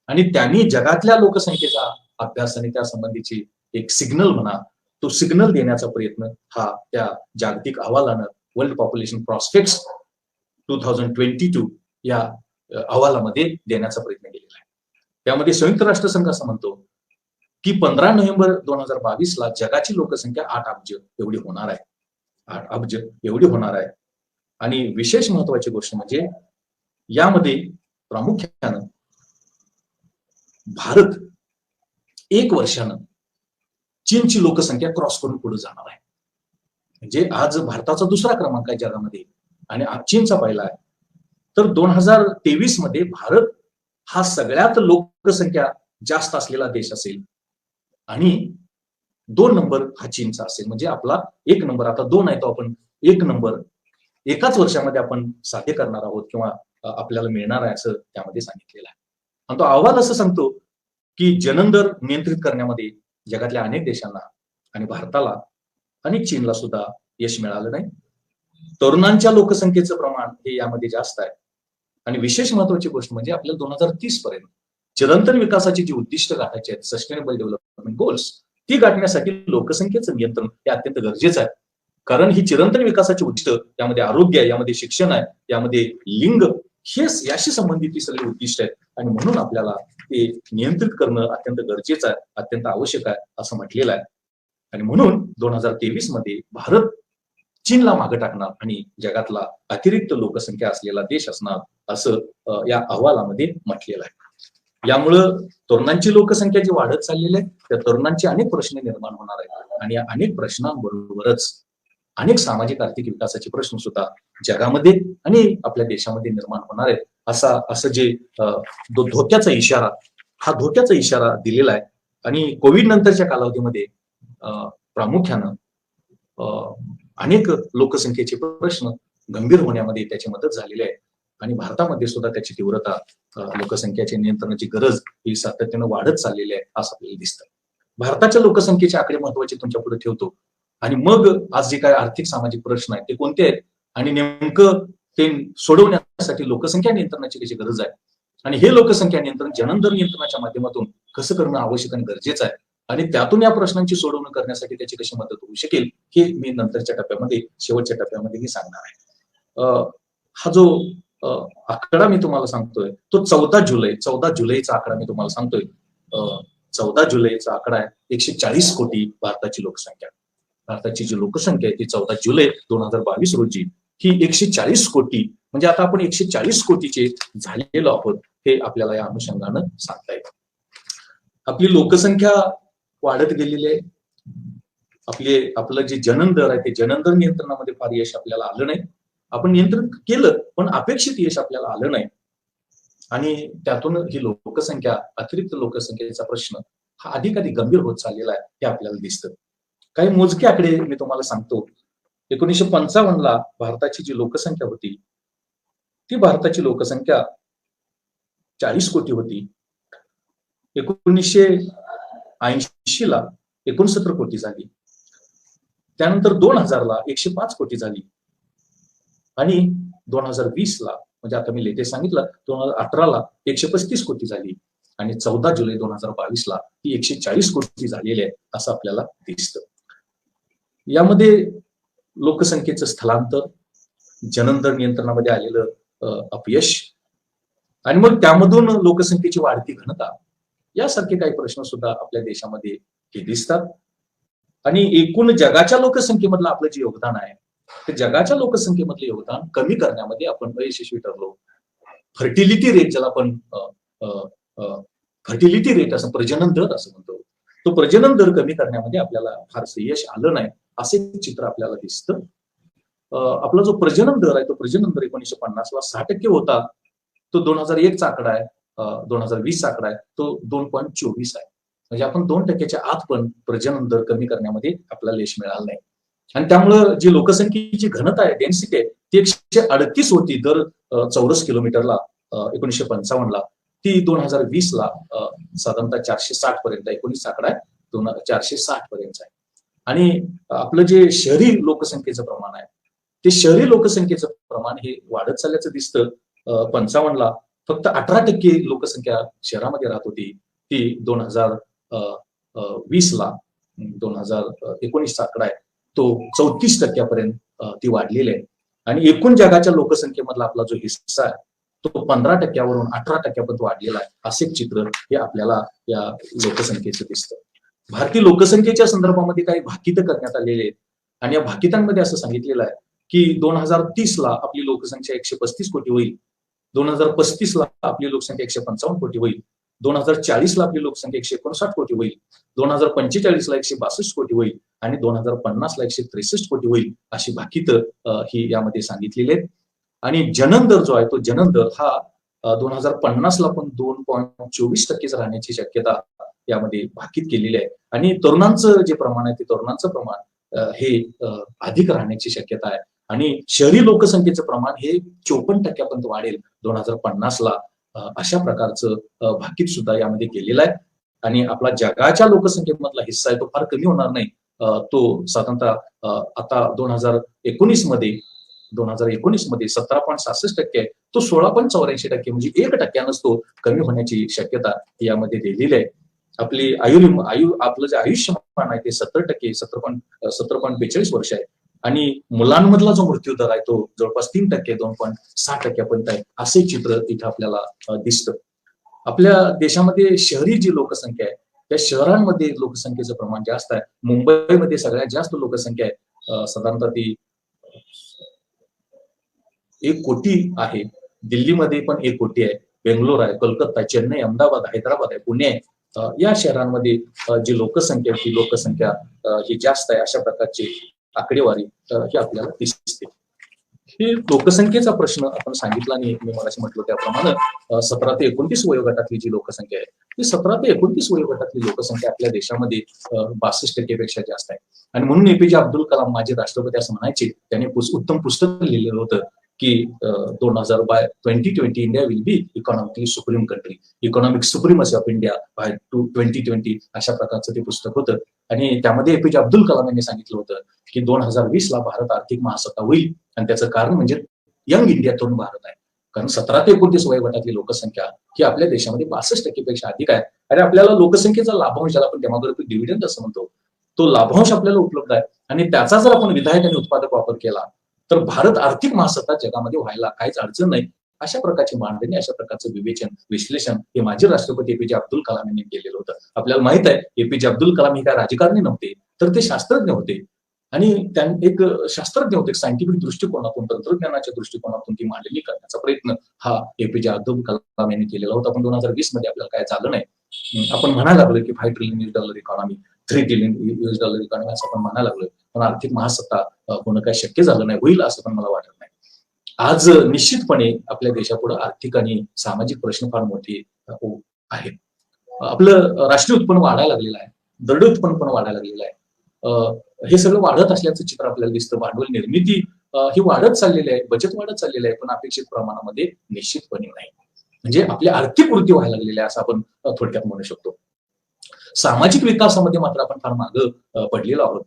S1: आणि त्यांनी जगातल्या लोकसंख्येचा अभ्यास आणि त्या संबंधीची एक सिग्नल म्हणा, तो सिग्नल देण्याचा प्रयत्न हा त्या जागतिक अहवालानं वर्ल्ड पॉप्युलेशन प्रॉस्पेक्ट्स 2022 या अहवालामध्ये देण्याचा प्रयत्न केलेला आहे. त्यामध्ये संयुक्त राष्ट्र संघ असं म्हणतो की 15 नोव्हेंबर 2022 जगाची लोकसंख्या 8 अब्ज एवढी होणार आहे. 8 अब्ज एवढी होणार आहे. आणि विशेष महत्वाची गोष्ट म्हणजे यामध्ये प्रामुख्यानं भारत 1 वर्षानं चीनची लोकसंख्या क्रॉस करून पुढे जाणार आहे. म्हणजे आज भारताचा 2रा क्रमांक आहे जगामध्ये आणि चीनचा पहिला आहे. तर 2023 मध्ये भारत हा सगळ्यात लोकसंख्या जास्त असलेला देश असेल आणि 2 नंबर हा चीनचा असेल. म्हणजे आपला 1 नंबर, आता 2 आहे तो आपण 1 नंबर एकाच वर्षामध्ये आपण साध्य करणार आहोत किंवा आपल्याला मिळणार आहे असं त्यामध्ये सांगितलेलं आहे. आणि तो अहवाल असं सांगतो की जननदर नियंत्रित करण्यामध्ये जगातल्या अनेक देशांना आणि भारताला आणि चीनला सुद्धा यश मिळालं नाही. तरुणांच्या लोकसंख्येचं प्रमाण हे यामध्ये जास्त आहे. आणि विशेष महत्वाची गोष्ट म्हणजे आपल्याला 2030 पर्यंत चिरंतन विकासाची जी उद्दिष्ट गाठायची आहेत, सस्टेनेबल डेव्हलपमेंट गोल्स, ती गाठण्यासाठी लोकसंख्येचं नियंत्रण हे अत्यंत गरजेचं आहे. कारण ही चिरंतन विकासाची उद्दिष्ट, यामध्ये आरोग्य आहे, यामध्ये शिक्षण आहे, यामध्ये लिंग हेच याशी संबंधित ही सगळी उद्दिष्ट आहेत आणि म्हणून आपल्याला ते नियंत्रित करणं अत्यंत गरजेचं आहे, अत्यंत आवश्यक आहे असं म्हटलेलं आहे. आणि म्हणून 2023 मध्ये भारत चीनला मागे टाकणार आणि जगातला अतिरिक्त लोकसंख्या असलेला देश असणार असं या अहवालामध्ये म्हटलेलं आहे. यामुळं तरुणांची लोकसंख्या जी वाढत चाललेली आहे त्या तरुणांचे अनेक प्रश्न निर्माण होणार आहेत आणि या अनेक प्रश्नांबरोबरच अनेक सामाजिक आर्थिक विकासाचे प्रश्न सुद्धा जगामध्ये आणि आपल्या देशामध्ये निर्माण होणार आहेत असं जे धोक्याचा इशारा हा धोक्याचा इशारा दिलेला आहे. आणि कोविड नंतरच्या कालावधीमध्ये प्रामुख्यानं अनेक लोकसंख्येचे प्रश्न गंभीर होण्यामध्ये त्याची मदत झालेली आहे आणि भारतामध्ये सुद्धा त्याची तीव्रता लोकसंख्येच्या नियंत्रणाची गरज ही सातत्यानं वाढत चाललेली आहे असं आपल्याला दिसतं. भारताच्या लोकसंख्येचे आकडे महत्वाचे तुमच्या पुढे ठेवतो आणि मग आज जे काय आर्थिक सामाजिक प्रश्न आहेत ते कोणते आहेत आणि नेमकं ते सोडवण्यासाठी लोकसंख्या नियंत्रणाची कशी गरज आहे आणि हे लोकसंख्या नियंत्रण जननदर नियंत्रणाच्या माध्यमातून कसं करणं आवश्यक आणि गरजेचं आहे आणि त्यातून या प्रश्नांची सोडवणूक करण्यासाठी त्याची कशी मदत होऊ शकेल हे मी नंतरच्या टप्प्यामध्ये शेवटच्या टप्प्यामध्ये मी सांगणार आहे. हा जो आकडा मी तुम्हाला सांगतोय तो 14 जुलैचा आकडा मी तुम्हाला सांगतोय. 14 जुलैचा आकडा आहे 140 कोटी भारताची लोकसंख्या. भारताची जी लोकसंख्या आहे ती 14 जुलै 2022 रोजी ही 140 कोटी म्हणजे आता आपण 140 कोटीचे झालेलो आहोत हे आपल्याला या अनुषंगानं सांगता येतं. आपली लोकसंख्या वाढत गेलेली आहे. आपलं जे जनन दर आहे ते जनन दर नियंत्रणामध्ये फार यश आपल्याला आलं नाही. आपण नियंत्रण केलं पण अपेक्षित यश आपल्याला आलं नाही आणि त्यातून ही लोकसंख्या अतिरिक्त लोकसंख्येचा प्रश्न हा अधिक गंभीर होत चाललेला आहे हे आपल्याला दिसतं. काही मोजके आकडे मी तुम्हाला सांगतो. 1955 ला भारताची जी लोकसंख्या होती ती भारताची लोकसंख्या 40 कोटी होती. 1980 ला 69 कोटी झाली. त्यानंतर 2000 ला 105 कोटी झाली आणि 2020 ला म्हणजे आता मी लेटेस्ट सांगितलं 2018 ला 135 कोटी झाली आणि 14 जुलै 2022 ला ती 140 कोटी झालेली आहे असं आपल्याला दिसतं. यामध्ये लोकसंख्येचं स्थलांतर, जननदर नियंत्रणामध्ये आलेलं अपयश आणि मग त्यामधून लोकसंख्येची वाढती घनता यासारखे काही प्रश्न सुद्धा आपल्या देशामध्ये हे दिसतात. आणि एकूण जगाच्या लोकसंख्येमधलं आपलं जे योगदान आहे ते जगाच्या लोकसंख्येमधलं योगदान कमी करण्यामध्ये आपण अयशस्वी ठरलो. फर्टिलिटी रेट ज्याला आपण फर्टिलिटी रेट असं प्रजनन दर असं म्हणतो तो प्रजनन दर कमी करण्यामध्ये आपल्याला फारसं यश आलं नाही असे चित्र आपल्याला दिसतं. आपला जो प्रजनन दर आहे तो प्रजनन दर 1950 ला 6% होता. तो 2001 चा आकडा आहे, 2020 चा आकडा आहे तो 2.24 आहे. म्हणजे आपण 2% आत पण प्रजनन दर कमी करण्यामध्ये आपल्याला यश मिळालं नाही आणि त्यामुळं जी लोकसंख्येची घनता आहे डेन्सिटी आहे ती 138 होती दर चौरस किलोमीटरला 1955 ला. ती 2020 ला साधारणतः 460 पर्यंत 19 आकडा आहे 460 पर्यंत आहे. आणि आपलं जे शहरी लोकसंख्येचं प्रमाण आहे ते शहरी लोकसंख्येचं प्रमाण हे वाढत चालल्याचं दिसतं. 55 ला फक्त 18% लोकसंख्या शहरामध्ये राहत होती. ती 2020 ला 2019 चा आकडा आहे तो 34% ती वाढलेली आहे. आणि एकूण जगाच्या लोकसंख्येमधला आपला जो हिस्सा आहे तो 15% 18% वाढलेला आहे. असे चित्र हे आपल्याला या लोकसंख्येचं दिसतं. भारतीय लोकसंख्येच्या संदर्भामध्ये काही भाकितं करण्यात आलेले आहेत आणि या भाकितांमध्ये असं सांगितलेलं आहे की 2030 ला आपली लोकसंख्या 135 कोटी होईल. 2035 ला आपली लोकसंख्या 155 कोटी होईल. 2040 ला आपली लोकसंख्या 159 कोटी होईल. 2045 ला 162 कोटी होईल आणि 2050 ला 163 कोटी होईल अशी भाकितं ही यामध्ये सांगितलेली आहेत. आणि जनन दर जो आहे तो जनन दर हा 2050 ला पण 2.24% राहण्याची शक्यता यामध्ये भाकीत केलेली आहे. आणि तरुणांचं जे प्रमाण आहे ते तरुणांचं प्रमाण हे अधिक राहण्याची शक्यता आहे. आणि शहरी लोकसंख्येचं प्रमाण हे 54% वाढेल 2050 ला. अशा प्रकारचं भाकीत सुद्धा यामध्ये केलेलं आहे. आणि आपला जगाच्या लोकसंख्येमधला हिस्सा आहे तो फार कमी होणार नाही. तो साधारणतः आता 2019 मध्ये 17.66% आहे तो 16.84% म्हणजे 1% तो कमी होण्याची शक्यता यामध्ये दिलेली आहे. आपली आपलं जे आयुष्यमान आहे ते 70% 17.42 वर्ष आहे. आणि मुलांमधला जो मृत्यू दर आहे तो जवळपास 3%, 2.6% आहे, असे चित्र इथं आपल्याला दिसतं. आपल्या देशामध्ये शहरी जी लोकसंख्या आहे त्या शहरांमध्ये लोकसंख्येचं प्रमाण जास्त आहे. मुंबईमध्ये सगळ्यात जास्त लोकसंख्या आहे, साधारणतः ती 1 कोटी आहे. दिल्लीमध्ये पण 1 कोटी आहे. बेंगलोर आहे, कोलकाता आहे, चेन्नई, अहमदाबाद, हैदराबाद आहे, पुणे आहे. या शहरांमध्ये जी लोकसंख्या ही लोकसंख्या ही जास्त आहे. अशा प्रकारची आकडेवारी ही आपल्याला दिसते. हे लोकसंख्येचा प्रश्न आपण सांगितला आणि मी मगाशी म्हटलं त्याप्रमाणे 17 ते 29 वयोगटातली जी लोकसंख्या आहे ती 17 ते 29 वयोगटातली लोकसंख्या आपल्या देशामध्ये 62% पेक्षा जास्त आहे. आणि म्हणून एपीजे अब्दुल कलाम माझे राष्ट्रपती असं म्हणायचे, त्यांनी उत्तम पुस्तक लिहिलेलं होतं की 2000 by 2020 India will be economically supreme country, economic supremacy of India by 2020 अशा प्रकारचं ते पुस्तक होतं. आणि त्यामध्ये एपीजे अब्दुल कलाम यांनी सांगितलं होतं की 2020 ला भारत आर्थिक महासत्ता होईल आणि त्याचं कारण म्हणजे यंग इंडिया तरुण भारत आहे. कारण 17 ते 29 वयोगटातली लोकसंख्या ही आपल्या देशामध्ये 62% पेक्षा अधिक आहे. आणि आपल्याला लोकसंख्येचा लाभांश, ज्याला आपण डेमोग्राफिक डिव्हिडंड असं म्हणतो, तो लाभांश आपल्याला उपलब्ध आहे. आणि त्याचा जर आपण विधायक आणि उत्पादक वापर केला तर भारत आर्थिक महासत्ता जगामध्ये व्हायला काहीच अडचण नाही. अशा प्रकारची मांडणी, अशा प्रकारचं विवेचन, विश्लेषण हे माजी राष्ट्रपती एपीजे अब्दुल कलाम यांनी केलेलं होतं. आपल्याला माहित आहे एपीजे अब्दुल कलाम हे काय राजकारणी नव्हते, तर ते शास्त्रज्ञ होते. आणि एक शास्त्रज्ञ होते, सायंटिफिक दृष्टिकोनातून, तंत्रज्ञानाच्या दृष्टिकोनातून ती मांडणी करण्याचा प्रयत्न हा एपीजे अब्दुल कलाम यांनी केलेला होता. पण 2020 मध्ये आपल्याला काय झालं नाही. आपण म्हणायला लागलो की $5 ट्रिलियन इकॉनॉमी, $3 ट्रिलियन इकॉनॉमी असं आपण म्हणायला लागलोय. पण आर्थिक महासत्ता होणं काही शक्य झालं नाही, होईल असं पण मला वाटत नाही. आज निश्चितपणे आपल्या देशापुढे आर्थिक आणि सामाजिक प्रश्न फार मोठे आहेत. आपलं राष्ट्रीय उत्पन्न वाढायला लागलेलं आहे, दरडोई उत्पन्न पण वाढायला लागलेलं आहे. हे सगळं वाढत असल्याचं चित्र आपल्याला दिसतं. भांडवल निर्मिती ही वाढत चाललेली आहे, बचत वाढत चाललेली आहे, पण अपेक्षित प्रमाणामध्ये निश्चितपणे नाही. म्हणजे आपली आर्थिक वृद्धी व्हायला लागलेली आहे असं आपण थोडक्यात म्हणू शकतो. सामाजिक विकासामध्ये मात्र आपण फार मागं पडलेलो आहोत.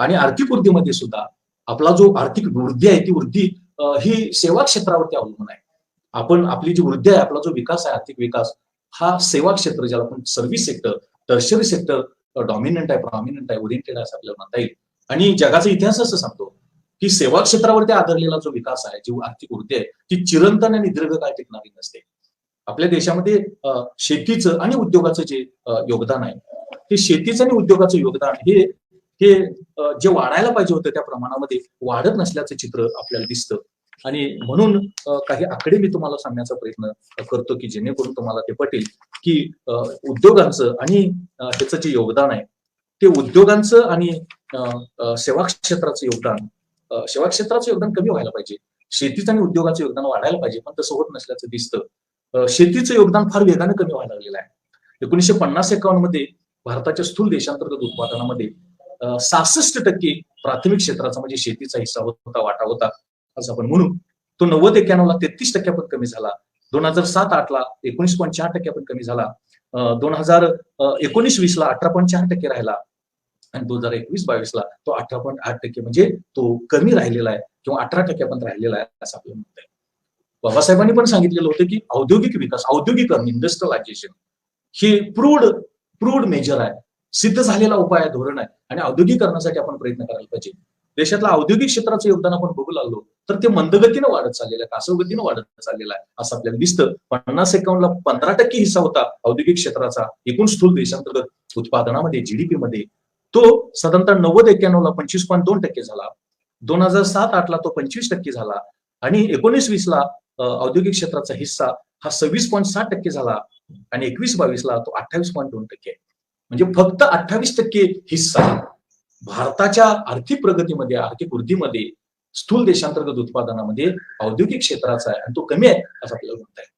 S1: आणि आर्थिक वृद्धीमध्ये सुद्धा आपला जो आर्थिक वृद्धी आहे ती वृद्धी ही सेवा क्षेत्रावरती अवलंबून आहे. आपण आपली जी वृद्धी आहे, आपला जो विकास आहे, आर्थिक विकास हा सेवा क्षेत्र, ज्याला आपण service sector, tertiary sector dominant आहे, प्रॉमिनंट आहे, ओरिएंटेड आहे असं आपल्याला म्हणता येईल. आणि जगाचा इतिहास असं सांगतो की सेवा क्षेत्रावरती आधारलेला जो विकास आहे, जी आर्थिक वृद्धी आहे, ती चिरंतन आणि दीर्घकाळ टिकणारी नसते. आपल्या देशामध्ये शेतीचं आणि उद्योगाचं जे योगदान आहे, ते शेतीचं आणि उद्योगाचं योगदान हे जे वाढायला पाहिजे होतं त्या प्रमाणामध्ये वाढत नसल्याचं चित्र आपल्याला दिसतं. आणि म्हणून काही आकडे मी तुम्हाला सांगण्याचा प्रयत्न करतो की जेणेकरून तुम्हाला ते पटेल की उद्योगांचं आणि त्याचं जे योगदान आहे ते उद्योगांचं आणि सेवा क्षेत्राचं योगदान कमी व्हायला पाहिजे. शेतीचं आणि उद्योगाचं योगदान वाढायला पाहिजे, पण तसं होत नसल्याचं दिसतं. शेतीचं योगदान फार वेगाने कमी व्हायला लागलेलं आहे. 1950-51 मध्ये भारताच्या स्थूल देशांतर्गत उत्पादनामध्ये 66% प्राथमिक क्षेत्राचा म्हणजे शेतीचा हिस्सा होता, वाटा होता असं आपण म्हणू. तो 90-91 ला 33% पण कमी झाला. 2007-8 ला 19.4% पण कमी झाला. 2019-20 ला 18.4% राहिला आणि 2021-22 ला तो 18.8% म्हणजे तो कमी राहिलेला आहे किंवा 18% पण राहिलेला आहे असं आपल्याला म्हणता येईल. बाबासाहेबांनी पण सांगितलेलं होतं की औद्योगिक विकास, औद्योगिकरण, इंडस्ट्रियलायझेशन हे प्रूव्ड मेजर आहे, सिद्ध झालेला उपाय आहे, धोरण आहे. आणि औद्योगिकरणासाठी आपण प्रयत्न करायला पाहिजे. देशातलं औद्योगिक क्षेत्राचं योगदान आपण बघू लागलो तर ते मंदगतीनं वाढत चाललेलं आहे, कासवगतीनं वाढत चाललेलं आहे असं आपल्याला दिसतं. 50-51 ला 15% हिस्सा होता औद्योगिक क्षेत्राचा एकूण स्थूल देशांतर्गत उत्पादनामध्ये, जीडीपी मध्ये. तो साधारणतः 90-91 ला 25.2% झाला. 2007-8 ला तो 25% झाला. आणि 19-20 ला औद्योगिक क्षेत्राचा हिस्सा हा 26.6% झाला. आणि 21-22 ला तो 28.2% आहे. म्हणजे फक्त 28% हिस्सा भारताच्या आर्थिक प्रगतीमध्ये, आर्थिक वृद्धीमध्ये, स्थूल देशांतर्गत उत्पादनामध्ये औद्योगिक क्षेत्राचा आहे आणि तो कमी आहे असं आपल्याला म्हणता येईल.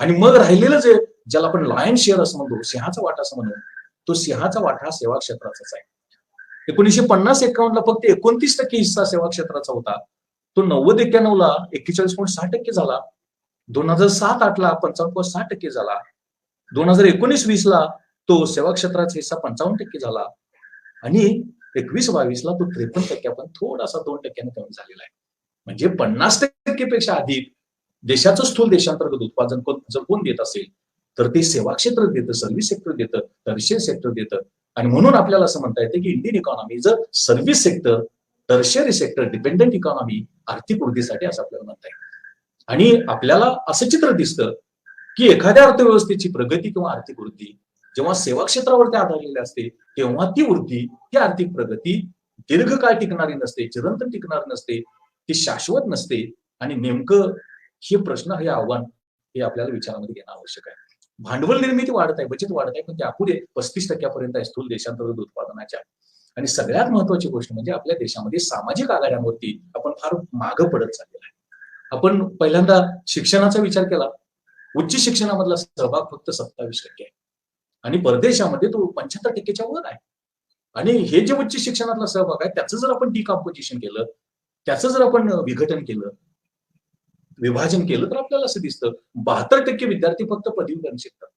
S1: आणि मग राहिलेलं जे ज्याला आपण लायन शेअर असं म्हणतो, सिंहाचा वाटा असं म्हणतो, तो सिंहाचा वाटा हा सेवा क्षेत्राचाच आहे. 1950-51 ला फक्त 29% हिस्सा सेवा क्षेत्राचा होता. तो 90-91 ला 41.6% झाला. 2007-8 ला 55.6% झाला. 2019-20 ला तो सेवा क्षेत्राचा हिस्सा 55% झाला. आणि 21-22 ला तो 53% पण थोडासा 2% कमी झालेला आहे. म्हणजे 50% पेक्षा अधिक देशाचं स्थूल देशांतर्गत उत्पादन जर कोण देत असेल तर ते सेवा क्षेत्र देतं, सर्व्हिस सेक्टर देतं, टर्शियरी सेक्टर देतं. आणि म्हणून आपल्याला असं म्हणता येतं की Indian economy is a service sector, tertiary sector dependent economy आर्थिक वृद्धीसाठी असं आपल्याला म्हणता येईल. आणि आपल्याला असं चित्र दिसतं की एखाद्या अर्थव्यवस्थेची प्रगती किंवा आर्थिक वृद्धी जेव्हा सेवा क्षेत्रावरती आधारलेली असते तेव्हा ती वृद्धी, ही आर्थिक प्रगती दीर्घकाळ टिकणारी नसते, चिरंतन टिकणारी नसते, ती शाश्वत नसते. आणि नेमकं हे प्रश्न, हे आव्हान हे आपल्याला विचारामध्ये घेणं आवश्यक आहे. भांडवल निर्मिती वाढत आहे, बचत वाढत आहे, पण त्यापुढे 35% आहे स्थूल देशांतर्गत उत्पादनाच्या. आणि सगळ्यात महत्वाची गोष्ट म्हणजे आपल्या देशामध्ये सामाजिक आघाड्यांवरती आपण फार मागं पडत चाललेलो आहे. आपण पहिल्यांदा शिक्षणाचा विचार केला, उच्च शिक्षणामधला सहभाग फक्त 27% आहे आणि परदेशामध्ये तो 75%च्या वर आहे. आणि हे जे उच्च शिक्षणातला सहभाग आहे त्याचं जर आपण डिकॉम्पोजिशन केलं, त्याचं जर आपण विघटन केलं, विभाजन केलं, तर आपल्याला असं दिसतं 72% विद्यार्थी फक्त पदवीधर शिकतात,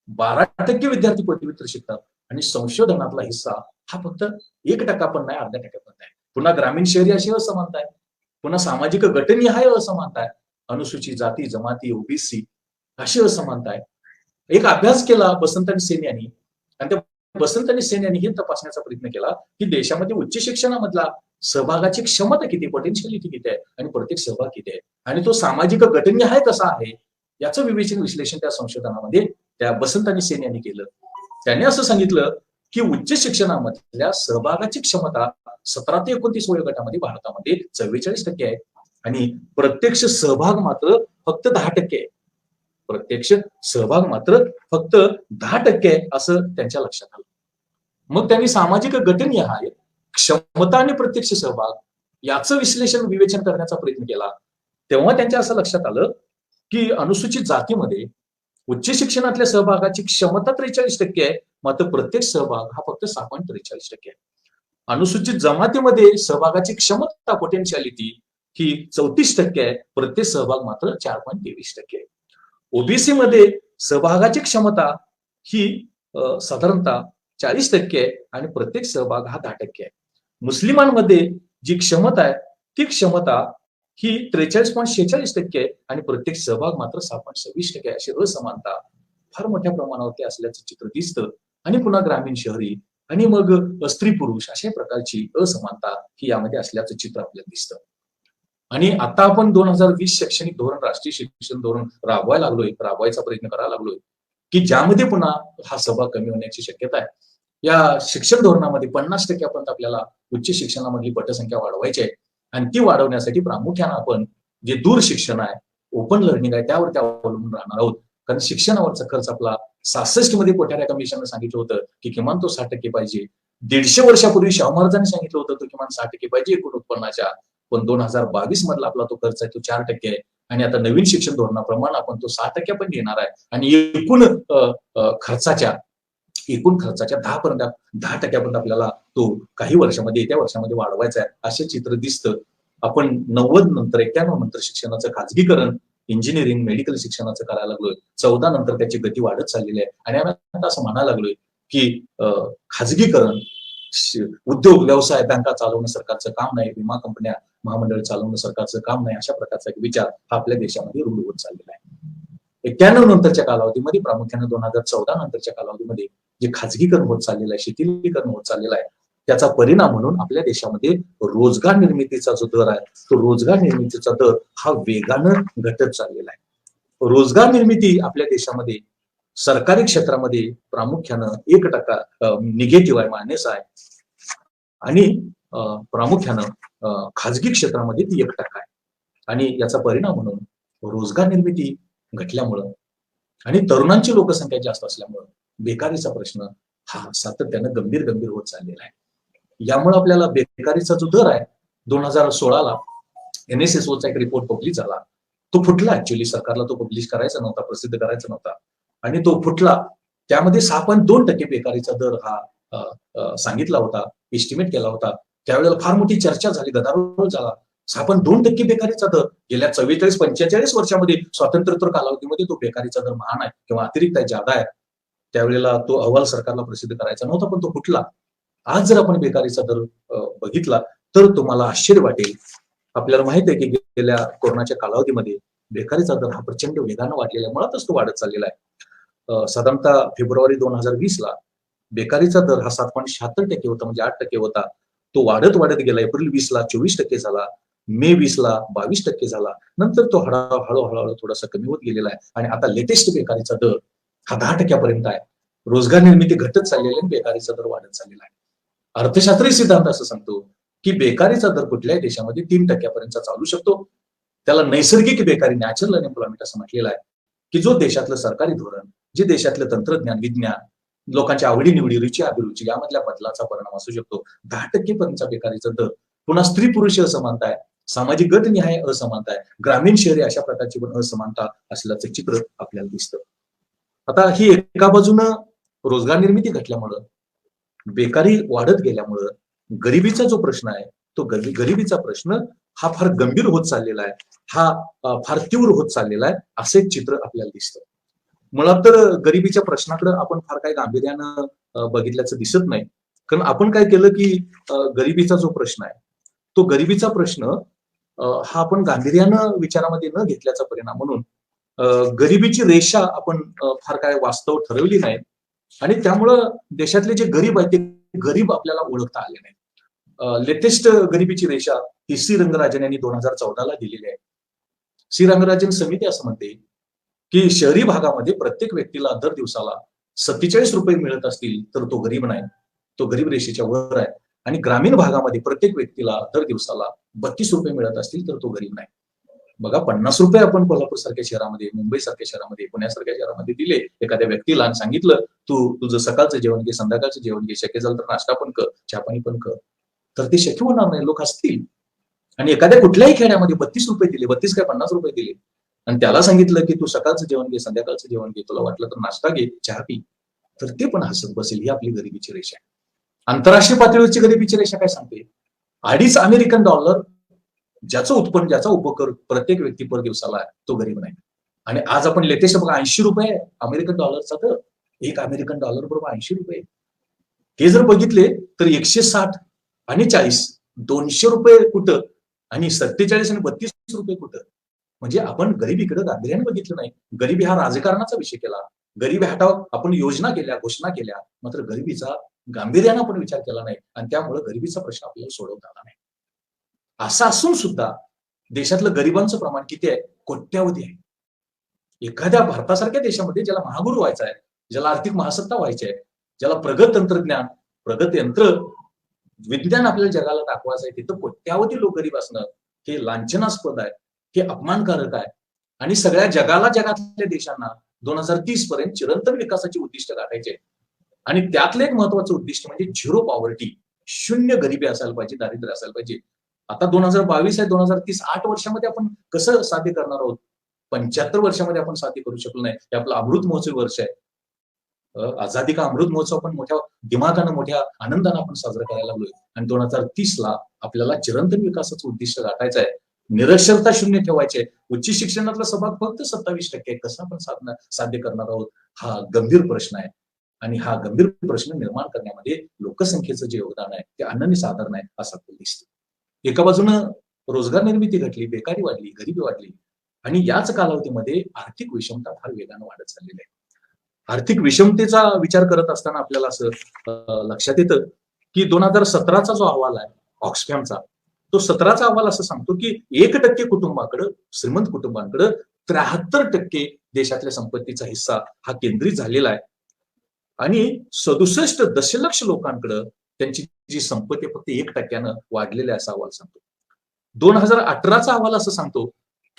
S1: 12% विद्यार्थी पदव्युत्तर शिकतात आणि संशोधनातला हिस्सा हा फक्त 1% पण नाही, अर्ध्या टक्क्या पण नाही. पुन्हा ग्रामीण शहरी अशी असमानता आहे, पुन्हा सामाजिक गटनिहाय असमानता आहे, अनुसूचित जाती जमाती ओबीसी अशी असमानता आहे. एक अभ्यास केला बसंत आणि सेन यांनी, आणि त्या बसंत आणि सेन यांनी हे तपासण्याचा प्रयत्न केला की देशामध्ये उच्च शिक्षणामधला सहभागाची क्षमता किती, पोटेन्शियलिटी किती आहे आणि प्रत्येक सहभाग किती आहे आणि तो सामाजिक गटनिहाय कसा आहे याचं विवेचन विश्लेषण त्या संशोधनामध्ये त्या बसंत आणि सेन यांनी केलं. त्याने असं सांगितलं की उच्च शिक्षणामधल्या सहभागाची क्षमता 17 ते 29 वयोगटामध्ये भारतामध्ये 44% आहे आणि प्रत्यक्ष सहभाग मात्र फक्त 10% आहे. प्रत्यक्ष सहभाग मात्र फक्त 10% आहे असं त्यांच्या लक्षात आलं. मग त्यांनी सामाजिक गटनिहाय क्षमता आणि प्रत्यक्ष सहभाग याचं विश्लेषण विवेचन करण्याचा प्रयत्न केला. तेव्हा त्यांच्या असं लक्षात आलं की अनुसूचित जातीमध्ये उच्च शिक्षणातल्या सहभागाची क्षमता 43% आहे, मात्र प्रत्येक सहभाग हा फक्त 6.43% आहे. अनुसूचित जमातीमध्ये सहभागाची क्षमता पोटेन्शियलिटी ही 34% आहे, प्रत्येक सहभाग मात्र 4.23% आहे. ओबीसी मध्ये सहभागाची क्षमता ही साधारणतः 40% आहे आणि प्रत्येक सहभाग हा 10% आहे. मुस्लिमांमध्ये जी क्षमता आहे ती क्षमता ही 43.46% आहे आणि प्रत्येक सहभाग मात्र 6.26% आहे. अशी असमानता फार मोठ्या प्रमाणावरती असल्याचं चित्र दिसतं. आणि पुन्हा ग्रामीण शहरी आणि मग स्त्री पुरुष अशा प्रकारची असमानता ही यामध्ये असल्याचं चित्र आपल्याला दिसतं. आणि आता आपण 2020 शैक्षणिक धोरण, राष्ट्रीय शिक्षण धोरण राबवायचा प्रयत्न करायला लागलोय की ज्यामध्ये पुन्हा हा सहभाग कमी होण्याची शक्यता आहे. या शिक्षण धोरणामध्ये 50% आपल्याला उच्च शिक्षणामधली पटसंख्या वाढवायची आहे आणि ती वाढवण्यासाठी प्रामुख्याने आपण जे दूर शिक्षण आहे, ओपन लर्निंग आहे, त्यावरती अवलंबून राहणार आहोत. कारण शिक्षणावरचा खर्च आपला 66 मध्ये कोठाऱ्या कमिशननं सांगितलं होतं की किमान तो 60% पाहिजे. 150 वर्षापूर्वी शाहू महाराजांनी सांगितलं होतं तो किमान 60% पाहिजे एकूण उत्पन्नाच्या. पण 2022 मधला आपला तो खर्च आहे तो 4% आहे आणि आता नवीन शिक्षण धोरणाप्रमाणे आपण तो 6% पण घेणार आहे आणि एकूण खर्चाच्या 10% आपल्याला तो काही वर्षामध्ये, येत्या वर्षामध्ये वाढवायचा आहे असे चित्र दिसतं. आपण 90 नंतर 91 नंतर शिक्षणाचं खाजगीकरण, इंजिनिअरिंग, मेडिकल शिक्षणाचं करायला लागलोय. 14 नंतर त्याची गती वाढत चाललेली आहे आणि आम्ही असं म्हणायला लागलोय की खाजगीकरण, उद्योग व्यवसाय, बँका चालवणं सरकारचं काम नाही, विमा कंपन्या महामंडळ चालवणं सरकारचं काम नाही, अशा प्रकारचा एक विचार हा आपल्या देशामध्ये रूढ होत चाललेला आहे. 91 नंतरच्या कालावधीमध्ये, प्रामुख्याने 2014 नंतरच्या कालावधीमध्ये जे खाजगीकरण होत चाललेलं आहे, शिथिलीकरण होत चाललेलं आहे, त्याचा परिणाम म्हणून आपल्या देशामध्ये रोजगार निर्मितीचा जो दर आहे तो रोजगार निर्मितीचा दर हा वेगानं घटत चाललेला आहे. रोजगार निर्मिती आपल्या देशामध्ये सरकारी क्षेत्रामध्ये प्रामुख्यानं 1% निगेटिव्ह आहे, मायनस आहे आणि प्रामुख्यानं खाजगी क्षेत्रामध्ये ती 1% आहे. आणि याचा परिणाम म्हणून रोजगार निर्मिती घटल्यामुळं आणि तरुणांची लोकसंख्या जास्त असल्यामुळं बेकारीचा प्रश्न हा सातत्यानं गंभीर होत चाललेला आहे. यामुळे आपल्याला बेकारीचा जो दर आहे 2016ला NSSOचा एक रिपोर्ट पब्लिश झाला, तो फुटला. ऍक्च्युअली सरकारला तो पब्लिश करायचा नव्हता, प्रसिद्ध करायचा नव्हता आणि तो फुटला. त्यामध्ये 6.2% बेकारीचा दर हा सांगितला होता, एस्टिमेट केला होता. त्यावेळेला फार मोठी चर्चा झाली, गदारोळ झाला. 6.2% बेकारीचा दर गेल्या 44-45 वर्षामध्ये स्वातंत्र्योत्तर कालावधीमध्ये तो बेकारीचा दर महान आहे किंवा अतिरिक्त आहे, जादा आहे. त्यावेळेला तो अहवाल सरकारला प्रसिद्ध करायचा नव्हता, पण तो फुटला. आज जर आपण बेकारीचा दर बघितला तर तुम्हाला आश्चर्य वाटेल. आपल्याला माहित आहे की गेल्या कोरोनाच्या कालावधीमध्ये बेकारीचा दर हा प्रचंड वेगानं वाढलेला आहे, मुळातच तो वाढत चाललेला आहे. साधारणतः फेब्रुवारी 2020ला बेकारीचा दर हा 7.76% होता, म्हणजे 8% होता. तो वाढत वाढत गेला. एप्रिल 20ला 24% झाला, मे 20ला 22% झाला. नंतर तो हळूहळू थोडासा कमी होत गेलेला आहे आणि आता लेटेस्ट बेकारीचा दर हा 10% आहे. रोजगार निर्मिती घटत चाललेली आहे, बेकारीचा दर वाढत चाललेला आहे. अर्थशास्त्रीय सिद्धांत असं सांगतो की बेकारीचा दर कुठल्याही देशामध्ये 3% चालू शकतो. त्याला नैसर्गिक बेकारी, नॅचरल अनएम्प्लॉयमेंट असं म्हटलेलं आहे, की जो देशातलं सरकारी धोरण, जे देशातलं तंत्रज्ञान, विज्ञान, लोकांच्या आवडीनिवडी, रुची अभिरुची यामधल्या बदलाचा परिणाम असू शकतो. 10% बेकारीचा दर. पुन्हा स्त्री पुरुष असमानता आहे, सामाजिक गटनिहाय असमानता आहे, ग्रामीण शहरी अशा प्रकारची पण असमानता असल्याचं चित्र आपल्याला दिसतं. आता ही एका बाजूनं रोजगार निर्मिती घटल्यामुळं, बेकारी वाढत गेल्यामुळं गरिबीचा जो प्रश्न आहे तो गरिबीचा प्रश्न हा फार गंभीर होत चाललेला आहे, हा फार तीव्र होत चाललेला आहे, असं एक चित्र आपल्याला दिसतं. मुळात तर गरिबीच्या प्रश्नाकडे आपण फार काही गांभीर्यानं बघितल्याचं दिसत नाही. कारण आपण काय केलं की गरिबीचा जो प्रश्न आहे तो गरिबीचा प्रश्न हा आपण गांभीर्यानं विचारामध्ये न घेतल्याचा परिणाम म्हणून गरिबीची रेषा आपण फार काय वास्तव ठरवली नाही आणि त्यामुळं देशातले जे गरीब आहेत ते गरीब आपल्याला ओळखता आले नाही. लेटेस्ट गरिबीची रेषा ही सी रंगराजन यांनी 2014ला दिलेली आहे. सी रंगराजन समिती असं म्हणते की शहरी भागामध्ये प्रत्येक व्यक्तीला दर दिवसाला 47 रुपये मिळत असतील तर तो गरीब नाही, तो गरीब रेषेच्या वर आहे. आणि ग्रामीण भागामध्ये प्रत्येक व्यक्तीला दर दिवसाला 32 रुपये मिळत असतील तर तो गरीब नाही. बघा, 50 रुपये आपण कोल्हापूर सारख्या शहरामध्ये, मुंबई सारख्या शहरामध्ये, पुण्यासारख्या शहरामध्ये दिले एखाद्या व्यक्तीला आणि सांगितलं तू तुझं सकाळचं जेवण घे, संध्याकाळचं जेवण घे, शक्य झालं तर नाश्ता पण कर, चहा पाणी पण कर, तर ते शक्य होणार नाही. लोक हसतील. आणि एखाद्या कुठल्याही खेड्यामध्ये 32 रुपये दिले, 32 काय 50 रुपये दिले आणि त्याला सांगितलं की तू सकाळचं जेवण घे, संध्याकाळचं जेवण घे, तुला वाटलं तर नाश्ता घे, चहा पी, तर ते पण हसत बसेल. ही आपली गरिबीची रेषा आहे. आंतरराष्ट्रीय पातळीवरची गरिबीची रेषा काय सांगते? $2.5 ज्याचं उत्पन्न, ज्याचा उपकर प्रत्येक व्यक्ती पर दिवसाला आहे तो गरीब नाही. आणि आज आपण लेटेस्ट बघा, $80 अमेरिकन डॉलरचा दर. एक अमेरिकन डॉलर बरोबर $80. हे जर बघितले तर 160 आणि 40, $200 कुठं आणि 47 आणि 32 रुपये कुठं. म्हणजे आपण गरिबीकडे गांभीर्याने बघितलं नाही. गरिबी हा राजकारणाचा विषय केला, गरिबी हटाव आपण योजना केल्या, घोषणा केल्या, मात्र गरिबीचा गांभीर्यानं आपण विचार केला नाही आणि त्यामुळे गरिबीचा प्रश्न आपल्याला सोडवता आला नाही. असं असून सुद्धा देशातलं गरिबांचं प्रमाण किती आहे? कोट्यावधी आहे. एखाद्या भारतासारख्या देशामध्ये ज्याला महागुरू व्हायचा आहे, ज्याला आर्थिक महासत्ता व्हायची आहे, ज्याला प्रगत तंत्रज्ञान, प्रगत यंत्र, विज्ञान आपल्याला जगाला दाखवायचं आहे, तिथं कोट्यावधी लोक गरीब असणं हे लांछनास्पद आहे, हे अपमानकारक आहे. आणि सगळ्या जगातल्या देशांना 2030 पर्यंत चिरंतन विकासाची उद्दिष्ट गाठायचे आणि त्यातलं एक महत्वाचं उद्दिष्ट म्हणजे झिरो पॉवर्टी, शून्य गरिबी असायला पाहिजे, दारिद्र्य असायला पाहिजे. आता 2022 आहे, 2030 8 वर्षामध्ये आपण कसं साध्य करणार आहोत? 75 वर्षामध्ये आपण साध्य करू शकलो नाही. हे आपलं अमृत महोत्सव वर्ष आहे. आझादी का अमृत महोत्सव आपण मोठ्या दिमागानं, मोठ्या आनंदानं आपण साजरा करायला लागलोय आणि 2030ला आपल्याला चिरंतन विकासाचं उद्दिष्ट गाठायचं आहे. निरक्षरता शून्य ठेवायचे. उच्च शिक्षणातला सहभाग फक्त 27% कसं आपण साध्य करणार आहोत? हा गंभीर प्रश्न आहे आणि हा गंभीर प्रश्न निर्माण करण्यामध्ये लोकसंख्येचं जे योगदान आहे ते अनन्यसाधारण आहे असं आपल्याला दिसतं. एका बाजूनं रोजगार निर्मिती घटली, बेकारी वाढली, गरिबी वाढली आणि याच कालावधीमध्ये आर्थिक विषमता फार वेगानं वाढत चाललेली आहे. आर्थिक विषमतेचा विचार करत असताना आपल्याला असं लक्षात येतं की 2017चा जो अहवाल आहे ऑक्सफॅमचा, तो 17चा अहवाल असं सांगतो की 1% कुटुंबाकडं, श्रीमंत कुटुंबांकडं 73% देशातल्या संपत्तीचा हिस्सा हा केंद्रित झालेला आहे आणि 67 दशलक्ष लोकांकडं त्यांची जी संपत्ती फक्त 1% वाढलेली असा अहवाल सांगतो. 2018चा अहवाल असं सांगतो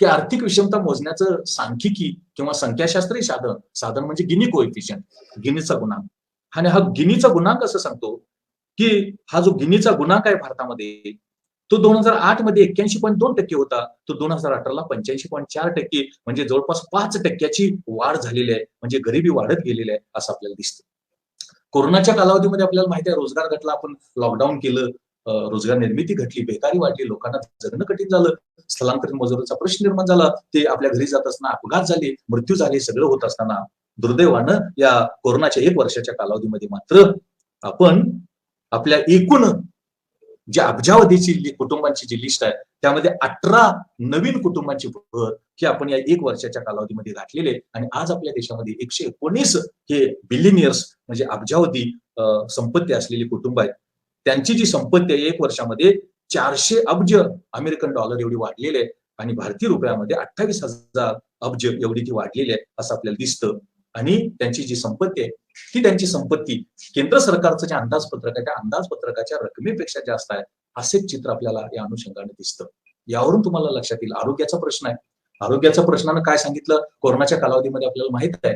S1: की आर्थिक विषमता मोजण्याचं सांख्यिकी किंवा संख्याशास्त्रीय साधन म्हणजे गिनी कोएफिशियंट, गिनीचा गुणांक. आणि हा गिनीचा गुणांक असं सांगतो की हा जो गिनीचा गुणांक आहे भारतामध्ये तो 2008 मध्ये 81.2% होता, तो 2018ला 85.4%, म्हणजे जवळपास 5% वाढ झालेली आहे. म्हणजे गरिबी वाढत गेलेली आहे असं आपल्याला दिसतं. कोरोनाच्या कालावधीमध्ये आपल्याला माहिती आहे रोजगार घटला, आपण लॉकडाऊन केलं, रोजगार निर्मिती घटली, बेकारी वाढली, लोकांना जगणं कठीण झालं, स्थलांतरित मजुरांचा प्रश्न निर्माण झाला, ते आपल्या घरी जात असताना अपघात झाले, मृत्यू झाले, सगळं होत असताना दुर्दैवानं या कोरोनाच्या 1 वर्षाच्या कालावधीमध्ये मात्र आपण आपल्या एकूण ज्या अब्जावधीची कुटुंबांची जी लिस्ट आहे त्यामध्ये 18 नवीन कुटुंबांची भर ही आपण या 1 वर्षाच्या कालावधीमध्ये गाठलेले आणि आज आपल्या देशामध्ये 119 हे बिलियनियर्स म्हणजे अब्जावधी संपत्ती असलेली कुटुंब आहेत. त्यांची जी संपत्ती आहे 1 वर्षामध्ये 400 अब्ज अमेरिकन डॉलर एवढी वाढलेली आहे आणि भारतीय रुपयामध्ये 28,000 अब्ज एवढी ती वाढलेली आहे असं आपल्याला दिसतं. आणि त्यांची जी संपत्ती आहे ती त्यांची संपत्ती केंद्र सरकारचं जे अंदाजपत्रक आहे त्या अंदाजपत्रकाच्या रकमेपेक्षा जास्त आहे असेच चित्र आपल्याला या अनुषंगाने दिसतं. यावरून तुम्हाला लक्षात येईल आरोग्याचा प्रश्न आहे. आरोग्याच्या प्रश्नानं काय सांगितलं, कोरोनाच्या कालावधीमध्ये आपल्याला माहित आहे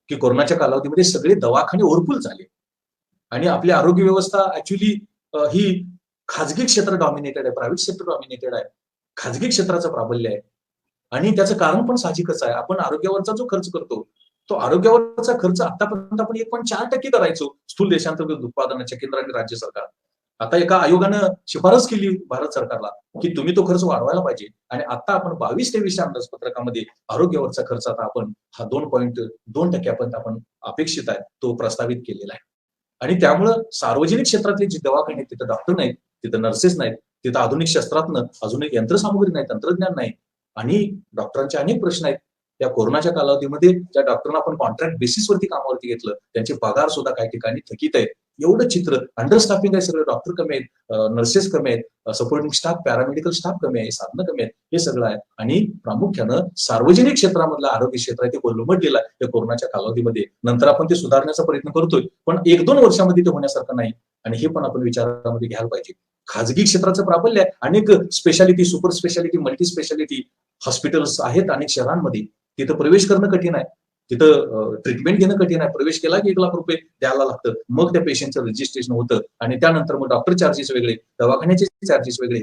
S1: की कोरोनाच्या कालावधीमध्ये सगळे दवाखाने ओव्हरफुल झाले आणि आपली आरोग्य व्यवस्था ऍक्च्युली ही खाजगी क्षेत्र डॉमिनेटेड आहे, प्रायव्हेट सेक्टर डॉमिनेटेड आहे, खाजगी क्षेत्राचं प्राबल्य आहे. आणि त्याचं कारण पण साहजिकच आहे. आपण आरोग्यावरचा जो खर्च करतो तो आरोग्यावरचा खर्च आतापर्यंत आपण 1.4% करायचो स्थूल देशांतर्गत उत्पादनाच्या केंद्र आणि राज्य सरकार. आता एका आयोगानं शिफारस केली भारत सरकारला की तुम्ही तो खर्च वाढवायला पाहिजे आणि आता आपण 22-23च्या अंदाजपत्रकामध्ये आरोग्यावरचा खर्च आता आपण हा 2.2% आपण अपेक्षित आहे तो प्रस्तावित केलेला आहे. आणि त्यामुळं सार्वजनिक क्षेत्रातले जे दवाखाने तिथं डॉक्टर नाहीत, तिथं नर्सेस नाहीत, तिथं आधुनिक शस्त्रातनं अजून एक यंत्रसामुग्री नाही, तंत्रज्ञान नाही आणि डॉक्टरांचे अनेक प्रश्न आहेत. त्या कोरोनाच्या कालावधीमध्ये ज्या डॉक्टरांना आपण कॉन्ट्रॅक्ट बेसिसवरती कामावरती घेतलं त्यांचे पगार सुद्धा काही ठिकाणी थकीत आहेत. एवढं चित्र अंडरस्टाफिंग आहे, सगळे डॉक्टर कमी आहेत, नर्सेस कमी आहेत, सपोर्टिंग स्टाफ पॅरामेडिकल स्टाफ कमी आहे, साधनं कमी आहेत, हे सगळं आहे. आणि प्रामुख्यानं सार्वजनिक क्षेत्रामधलं आरोग्य क्षेत्र आहे ते कोलमडलेलं आहे त्या कोरोनाच्या कालावधीमध्ये. नंतर आपण ते सुधारण्याचा प्रयत्न करतोय पण 1-2 वर्षामध्ये ते होण्यासारखं नाही आणि हे पण आपण विचारामध्ये घ्यायला पाहिजे. खाजगी क्षेत्राचं प्राबल्य आहे, अनेक speciality, super speciality, multi speciality hospitals आहेत अनेक शहरांमध्ये. तिथं प्रवेश करणं कठीण आहे, तिथं ट्रीटमेंट घेणं कठीण आहे. प्रवेश केला की 1 लाख रुपये द्यायला लागतं, मग त्या पेशंटचं रजिस्ट्रेशन होतं आणि त्यानंतर मग डॉक्टर चार्जेस वेगळे, दवाखान्याचे चार्जेस वेगळे,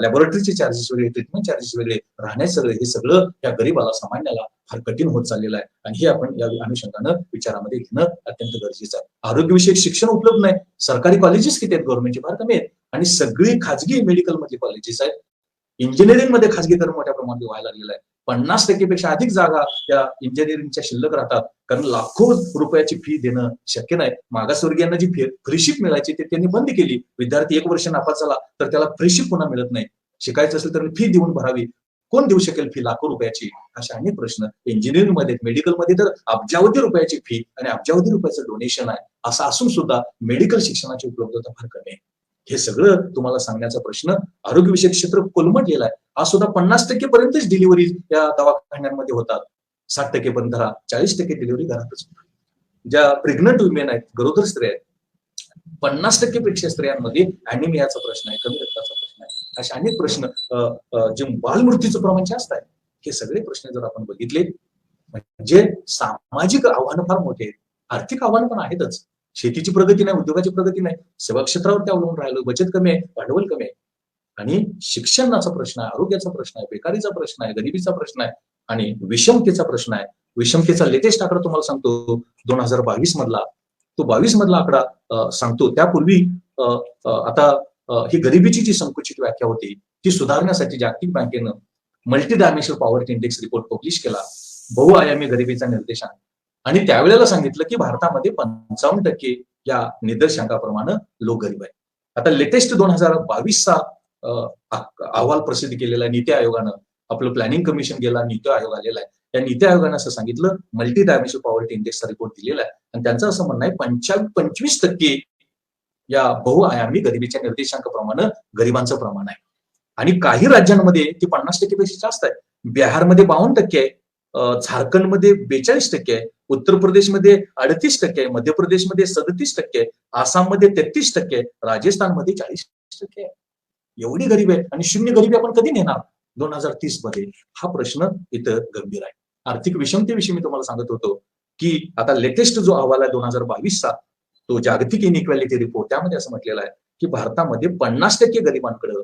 S1: लॅबोरेटरीचे चार्जेस वेगळे, ट्रीटमेंट चार्जेस वेगळे, राहण्यास सगळे, हे सगळं त्या गरीबाला सामान्याला फार कठीण होत चाललेलं आहे आणि हे आपण या अनुषंगानं विचारामध्ये घेणं अत्यंत गरजेचं आहे. आरोग्यविषयक शिक्षण उपलब्ध नाही, सरकारी कॉलेजेस किती आहेत, गव्हर्नमेंटचे फार कमी आहेत आणि सगळी खाजगी मेडिकल मधली कॉलेजेस आहेत. इंजिनिअरिंग मध्ये खाजगीकरण मोठ्या प्रमाणात व्हायला लागलेलं आहे. 50% पेक्षा अधिक जागा या इंजिनिअरिंगच्या शिल्लक राहतात कारण लाखो रुपयाची फी देणं शक्य नाही. मागासवर्गीयांना जी फ्रीशिप मिळायची ते त्यांनी बंद केली. विद्यार्थी 1 वर्ष नापास झाला तर त्याला फ्रीशिप पुन्हा मिळत नाही. शिकायचं असेल तर फी देऊन भरावी, कोण देऊ शकेल फी लाखो रुपयाची? अशा अनेक प्रश्न इंजिनिअरिंग मध्ये, मेडिकलमध्ये तर अब्जावधी रुपयाची फी आणि अब्जावधी रुपयाचं डोनेशन आहे. असं असून सुद्धा मेडिकल शिक्षणाची उपलब्धता फार कमी आहे. हे सगळं तुम्हाला सांगण्याचा प्रश्न आरोग्यविषयक क्षेत्र कोलमडलेला आहे. आज सुद्धा 50% पर्यंतच डिलिव्हरी या दवाखान्यांमध्ये होतात. 60% पर्यंत धरा, 40% डिलिव्हरी घरातच होतात. ज्या प्रेग्नंट वुमेन आहेत, गरोदर स्त्रिया आहेत, 50% पेक्षा स्त्रियांमध्ये अॅनिमियाचा प्रश्न आहे, कमी रक्ताचा प्रश्न आहे. असे अनेक प्रश्न, जे बालमृत्यूचं प्रमाण जास्त आहे, हे सगळे प्रश्न जर आपण बघितले म्हणजे सामाजिक आव्हानं फार मोठे आहेत. आर्थिक आव्हानं पण आहेतच. शेतीची प्रगती नाही, उद्योगाची प्रगती नाही, सेवा क्षेत्रावरती अवलंबून राहिलो, बचत कमी आहे, भांडवल कमी आहे आणि शिक्षणाचा प्रश्न आहे, आरोग्याचा प्रश्न आहे, बेकारीचा प्रश्न आहे, गरिबीचा प्रश्न आहे आणि विषमतेचा प्रश्न आहे. विषमतेचा लेटेस्ट आकडा तुम्हाला सांगतो 2022 मधला, तो 22 मधला आकडा सांगतो. त्यापूर्वी आता ही गरिबीची जी संकुचित व्याख्या होती ती सुधारण्यासाठी जागतिक बँकेनं multi dimensional poverty index report publish केला, बहुआयामी गरिबीचा निर्देशांक. आणि त्यावेळेला सांगितलं की भारतामध्ये 55% या निर्देशांकाप्रमाणे लोक गरीब आहेत. आता लेटेस्ट 2022चा अहवाल प्रसिद्ध केलेला नीती आयोगानं, आपलं प्लॅनिंग कमिशन गेला, नीती आयोग आलेला आहे. त्या नीती आयोगानं असं सांगितलं, मल्टी डायमेन्शनल पॉवर्टी इंडेक्सचा रिपोर्ट दिलेला आहे आणि त्यांचं असं म्हणणं आहे 25% या बहुआयामी गरिबीच्या निर्देशांकाप्रमाणे गरिबांचं प्रमाण आहे. आणि काही राज्यांमध्ये ती 50% पेक्षा जास्त आहे. बिहारमध्ये 52% आहे, झारखंडमध्ये 42% आहे, उत्तर प्रदेशमध्ये 38% आहे, मध्य प्रदेशमध्ये 37% आहे, आसाममध्ये 33% आहे, राजस्थानमध्ये 40% आहे. एवढी गरीब आहे आणि शून्य गरिबी आपण कधी नेणार 2030 मध्ये? हा प्रश्न इथं गंभीर आहे. आर्थिक विषमतेविषयी मी तुम्हाला सांगत होतो की आता लेटेस्ट जो अहवाल आहे 2022चा, तो जागतिक इनइक्वॅलिटी रिपोर्ट, त्यामध्ये असं म्हटलेलं आहे की भारतामध्ये 50% गरिबांकडे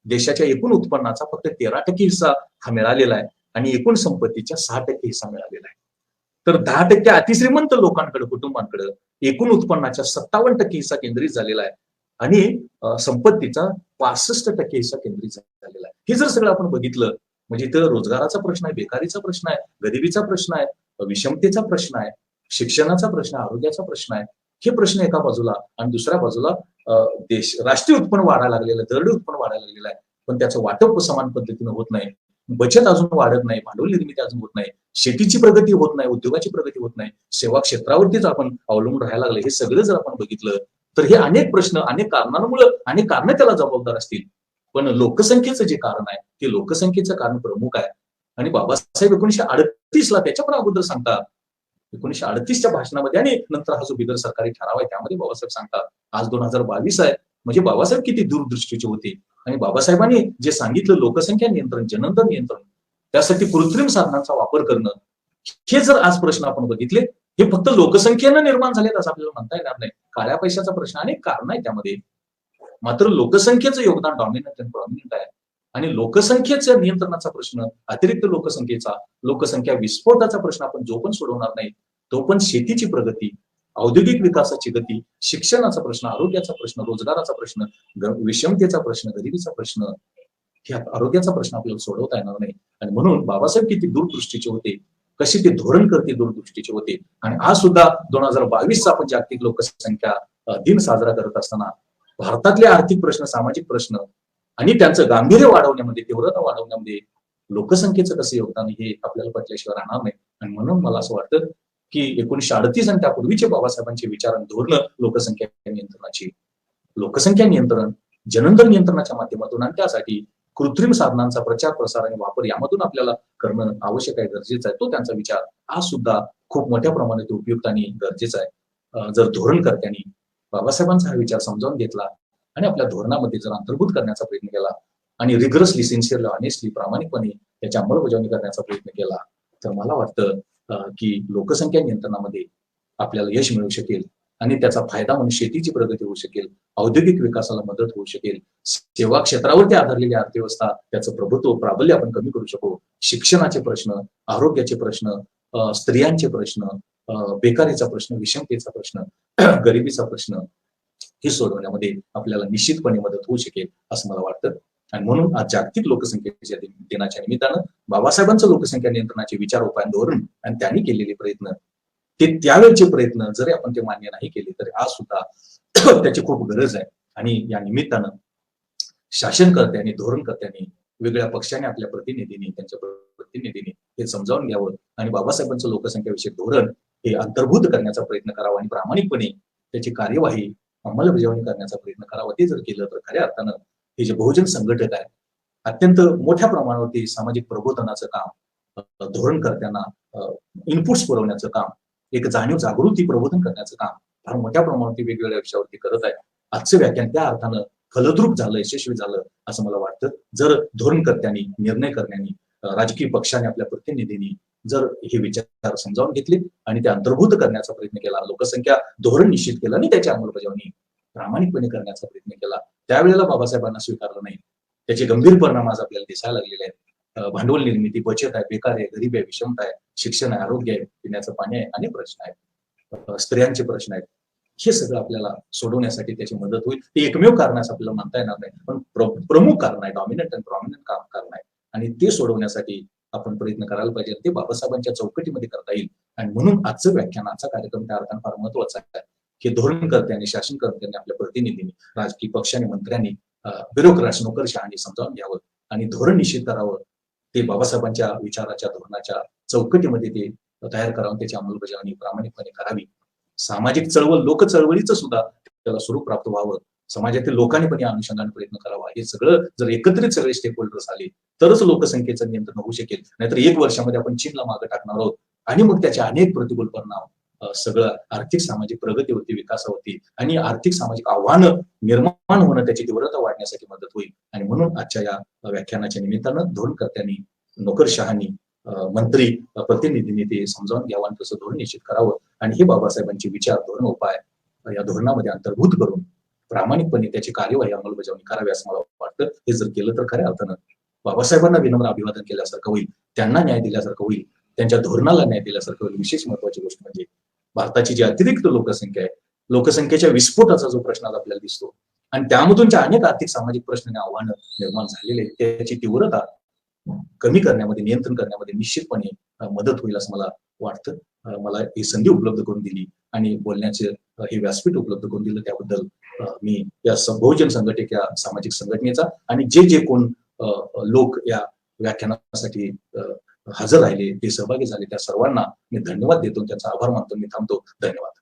S1: देशाच्या एकूण उत्पन्नाचा फक्त 13% हिस्सा हा मिळालेला आहे आणि एकूण संपत्तीच्या 6% हिस्सा मिळालेला आहे. तर 10% अतिश्रीमंत लोकांकडे, कुटुंबांकडे एकूण उत्पन्नाच्या 57% हिस्सा केंद्रित झालेला आहे आणि संपत्तीचा 65% हिस्सा केंद्रित झालेला आहे. हे जर सगळं आपण बघितलं म्हणजे इथं रोजगाराचा प्रश्न आहे, बेकारीचा प्रश्न आहे, गरिबीचा प्रश्न आहे, विषमतेचा प्रश्न आहे, शिक्षणाचा प्रश्न, आरोग्याचा प्रश्न आहे. हे प्रश्न एका बाजूला आणि दुसऱ्या बाजूला राष्ट्रीय उत्पन्न वाढायला लागलेलं, दरडोई उत्पन्न वाढायला लागलेलं आहे, पण त्याचं वाटप समान पद्धतीनं होत नाही, बचत अजून वाढत नाही, भांडवल निर्मिती अजून होत नाही, शेतीची प्रगती होत नाही, उद्योगाची प्रगती होत नाही, सेवा क्षेत्रावरतीच आपण अवलंबून राहायला लागले. हे सगळं जर आपण बघितलं तर हे अनेक प्रश्न अनेक कारणांमुळे अनेक कारण त्याला जबाबदार असतील, पण लोकसंख्येचं जे कारण आहे ते लोकसंख्येचं कारण प्रमुख आहे. आणि बाबासाहेब 1938ला त्याच्या पण अगोदर सांगतात, 1938च्या भाषणामध्ये आणि नंतर हा जो बिगर सरकारी ठराव आहे त्यामध्ये बाबासाहेब सांगतात, आज 2022 आहे, म्हणजे बाबासाहेब किती दूरदृष्टीचे होते. आणि बाबासाहेबांनी जे सांगितलं लोकसंख्या नियंत्रण, जननदर नियंत्रण, त्यासाठी कृत्रिम साधनांचा वापर करणं, हे जर आज प्रश्न आपण बघितले, हे फक्त लोकसंख्येनं निर्माण झालेत असं आपल्याला म्हणता येणार नाही. काळ्या पैशाचा प्रश्न अनेक कारण आहे त्यामध्ये, मात्र लोकसंख्येचं योगदान डॉमिनंट आणि प्रॉमिनंट आहे. आणि लोकसंख्येच्या नियंत्रणाचा प्रश्न, अतिरिक्त लोकसंख्येचा, लोकसंख्या विस्फोटाचा प्रश्न आपण जो पण सोडवणार नाही, तो पण शेतीची प्रगती, औद्योगिक विकासाची गती, शिक्षणाचा प्रश्न, आरोग्याचा प्रश्न, रोजगाराचा प्रश्न, विषमतेचा प्रश्न, गरिबीचा प्रश्न, हे आरोग्याचा प्रश्न आपल्याला सोडवता येणार नाही. आणि म्हणून बाबासाहेब किती दूरदृष्टीचे होते, कशी ते धोरण करते दूरदृष्टीचे होते. आणि आज सुद्धा 2022चा आपण जागतिक लोकसंख्या दिन साजरा करत असताना भारतातले आर्थिक प्रश्न, सामाजिक प्रश्न आणि त्यांचं गांभीर्य वाढवण्यामध्ये, तीव्रता वाढवण्यामध्ये लोकसंख्येचं कसं योगदान हे आपल्याला पटल्याशिवाय राहणार नाही. आणि म्हणून मला असं वाटतं की 1938 आणि त्यापूर्वीचे बाबासाहेबांचे विचार आणि धोरणं लोकसंख्या नियंत्रणाची, लोकसंख्या नियंत्रण, जननदर नियंत्रणाच्या माध्यमातून आणि त्यासाठी कृत्रिम साधनांचा प्रचार प्रसार आणि वापर यामधून आपल्याला करणं आवश्यक आहे, गरजेचं आहे. तो त्यांचा विचार आज सुद्धा खूप मोठ्या प्रमाणात उपयुक्त आणि गरजेचा आहे. जर धोरणकर्त्यांनी बाबासाहेबांचा हा विचार समजावून घेतला आणि आपल्या धोरणामध्ये जर अंतर्भूत करण्याचा प्रयत्न केला आणि रिगरसली, सिन्सिअरली, ऑनेस्टली, प्रामाणिकपणे त्याची अंमलबजावणी करण्याचा प्रयत्न केला, तर मला वाटतं की लोकसंख्या नियंत्रणामध्ये आपल्याला यश मिळू शकेल आणि त्याचा फायदा म्हणून शेतीची प्रगती होऊ शकेल, औद्योगिक विकासाला मदत होऊ शकेल, सेवा क्षेत्रावरती आधारलेली अर्थव्यवस्था, त्याचं प्रभुत्व, प्राबल्य आपण कमी करू शकू, शिक्षणाचे प्रश्न, आरोग्याचे प्रश्न, स्त्रियांचे प्रश्न, बेकारीचा प्रश्न, विषमतेचा प्रश्न, गरिबीचा प्रश्न, हे सोडवण्यामध्ये आपल्याला निश्चितपणे मदत होऊ शकेल असं मला वाटतं. आणि म्हणून आज जागतिक लोकसंख्येच्या दिनाच्या निमित्तानं बाबासाहेबांचं लोकसंख्या नियंत्रणाचे विचार, उपाय, धोरण आणि त्यांनी केलेले प्रयत्न, ते त्यावेळचे प्रयत्न जरी आपण ते मान्य नाही केले तरी आज सुद्धा त्याची खूप गरज आहे. आणि या निमित्तानं शासनकर्त्यांनी, धोरणकर्त्यांनी, वेगळ्या पक्षाने आपल्या प्रतिनिधींनी, त्यांच्या प्रतिनिधींनी हे समजावून घ्यावं आणि बाबासाहेबांचं लोकसंख्याविषयक धोरण हे अंतर्भूत करण्याचा प्रयत्न करावा आणि प्रामाणिकपणे त्याची कार्यवाही, अंमलबजावणी करण्याचा प्रयत्न करावा. ते जर केलं तर खऱ्या अर्थानं हे जे बहुजन संघटक आहे, अत्यंत मोठ्या प्रमाणावरती सामाजिक प्रबोधनाचं काम, धोरणकर्त्यांना इनपुट्स पुरवण्याचं काम, एक जाणीव जागृती प्रबोधन करण्याचं काम फार मोठ्या प्रमाणावरती वेगवेगळ्या विषयावरती करत आहे. आजचं व्याख्यान त्या अर्थानं फलद्रूप झालं, यशस्वी झालं असं मला वाटतं. जर धोरणकर्त्यांनी, निर्णय करण्यानी, राजकीय पक्षाने, आपल्या प्रतिनिधींनी जर हे विचार समजावून घेतले आणि ते अंतर्भूत करण्याचा प्रयत्न केला, लोकसंख्या धोरण निश्चित केलं आणि त्याची अंमलबजावणी प्रामाणिकपणे करण्याचा प्रयत्न केला, त्यावेळेला बाबासाहेबांना स्वीकारलं नाही. त्याचे गंभीर परिणाम आज आपल्याला दिसायला लागलेले आहेत. भांडवल निर्मिती, बचत आहे, बेकार आहे, गरीब आहे, विषमता आहे, शिक्षण आहे, आरोग्य आहे, पिण्याचं पाणी आहे, अनेक प्रश्न आहेत, स्त्रियांचे प्रश्न आहेत. हे सगळं आपल्याला सोडवण्यासाठी त्याची मदत होईल. ते एकमेव कारण असं आपल्याला म्हणता येणार नाही, पण प्रमुख कारण आहे, डॉमिनंट आणि प्रॉमिनंट कारण आहे. आणि ते सोडवण्यासाठी आपण प्रयत्न करायला पाहिजे. ते बाबासाहेबांच्या चौकटीमध्ये करता येईल. आणि म्हणून आजचं व्याख्यान, आजचा कार्यक्रम त्या अर्थानं फार महत्वाचा आहे की धोरणकर्त्यांनी, शासनकर्त्यांनी, आपल्या प्रतिनिधींनी, राजकीय पक्षांनी, मंत्र्यांनी, ब्युरोक्रॅट्स, नोकरशहांनी समजावून घ्यावं आणि धोरण निश्चित करावं. ते बाबासाहेबांच्या विचाराच्या, धोरणाच्या चौकटीमध्ये ते तयार करावं, त्याची अंमलबजावणी प्रामाणिकपणे करावी. सामाजिक चळवळ, लोक चळवळीचं सुद्धा त्याला स्वरूप प्राप्त व्हावं. समाजातील लोकांनी पण या अनुषंगाने प्रयत्न करावा. हे सगळं जर एकत्रित सगळे स्टेक होल्डर्स आले तरच लोकसंख्येचं नियंत्रण होऊ शकेल. नाहीतर 1 वर्षामध्ये आपण चीनला मागे टाकणार आहोत आणि मग त्याचे अनेक प्रतिकूल परिणाम, सगळं आर्थिक सामाजिक प्रगतीवरती, विकासावरती आणि आर्थिक सामाजिक आव्हानं निर्माण होणं, त्याची तीव्रता वाढण्यासाठी मदत होईल. आणि म्हणून आजच्या या व्याख्यानाच्या निमित्तानं धोरणकर्त्यांनी, नोकरशहांनी, मंत्री, प्रतिनिधींनी ते समजावून घ्यावं आणि तसं धोरण निश्चित करावं. आणि हे बाबासाहेबांचे विचार, धोरण, उपाय या धोरणामध्ये अंतर्भूत करून प्रामाणिकपणे त्याची कार्यवाही, अंमलबजावणी करावी असं मला वाटतं. हे जर केलं तर खऱ्या अर्थानं बाबासाहेबांना विनम्र अभिवादन केल्यासारखं होईल, त्यांना न्याय दिल्यासारखं होईल, त्यांच्या धोरणाला न्याय दिल्यासारखं होईल. विशेष महत्वाची गोष्ट म्हणजे भारताची जी अतिरिक्त लोकसंख्या आहे, लोकसंख्येच्या विस्फोटाचा जो प्रश्न आपल्याला दिसतो आणि त्यामधून ज्या अनेक आर्थिक सामाजिक प्रश्न आणि आव्हानं निर्माण झालेले आहेत, त्याची तीव्रता कमी करण्यामध्ये, नियंत्रण करण्यामध्ये निश्चितपणे मदत होईल असं मला वाटतं. मला ही संधी उपलब्ध करून दिली आणि बोलण्याचे हे व्यासपीठ उपलब्ध करून दिलं त्याबद्दल मी या बहुजन संघटक या सामाजिक संघटनेचा आणि जे कोण लोक या व्याख्यानासाठी हजर राहिले, ते सहभागी झाले, त्या सर्वांना मी धन्यवाद देतो, त्यांचा आभार मानतो. मी थांबतो. धन्यवाद.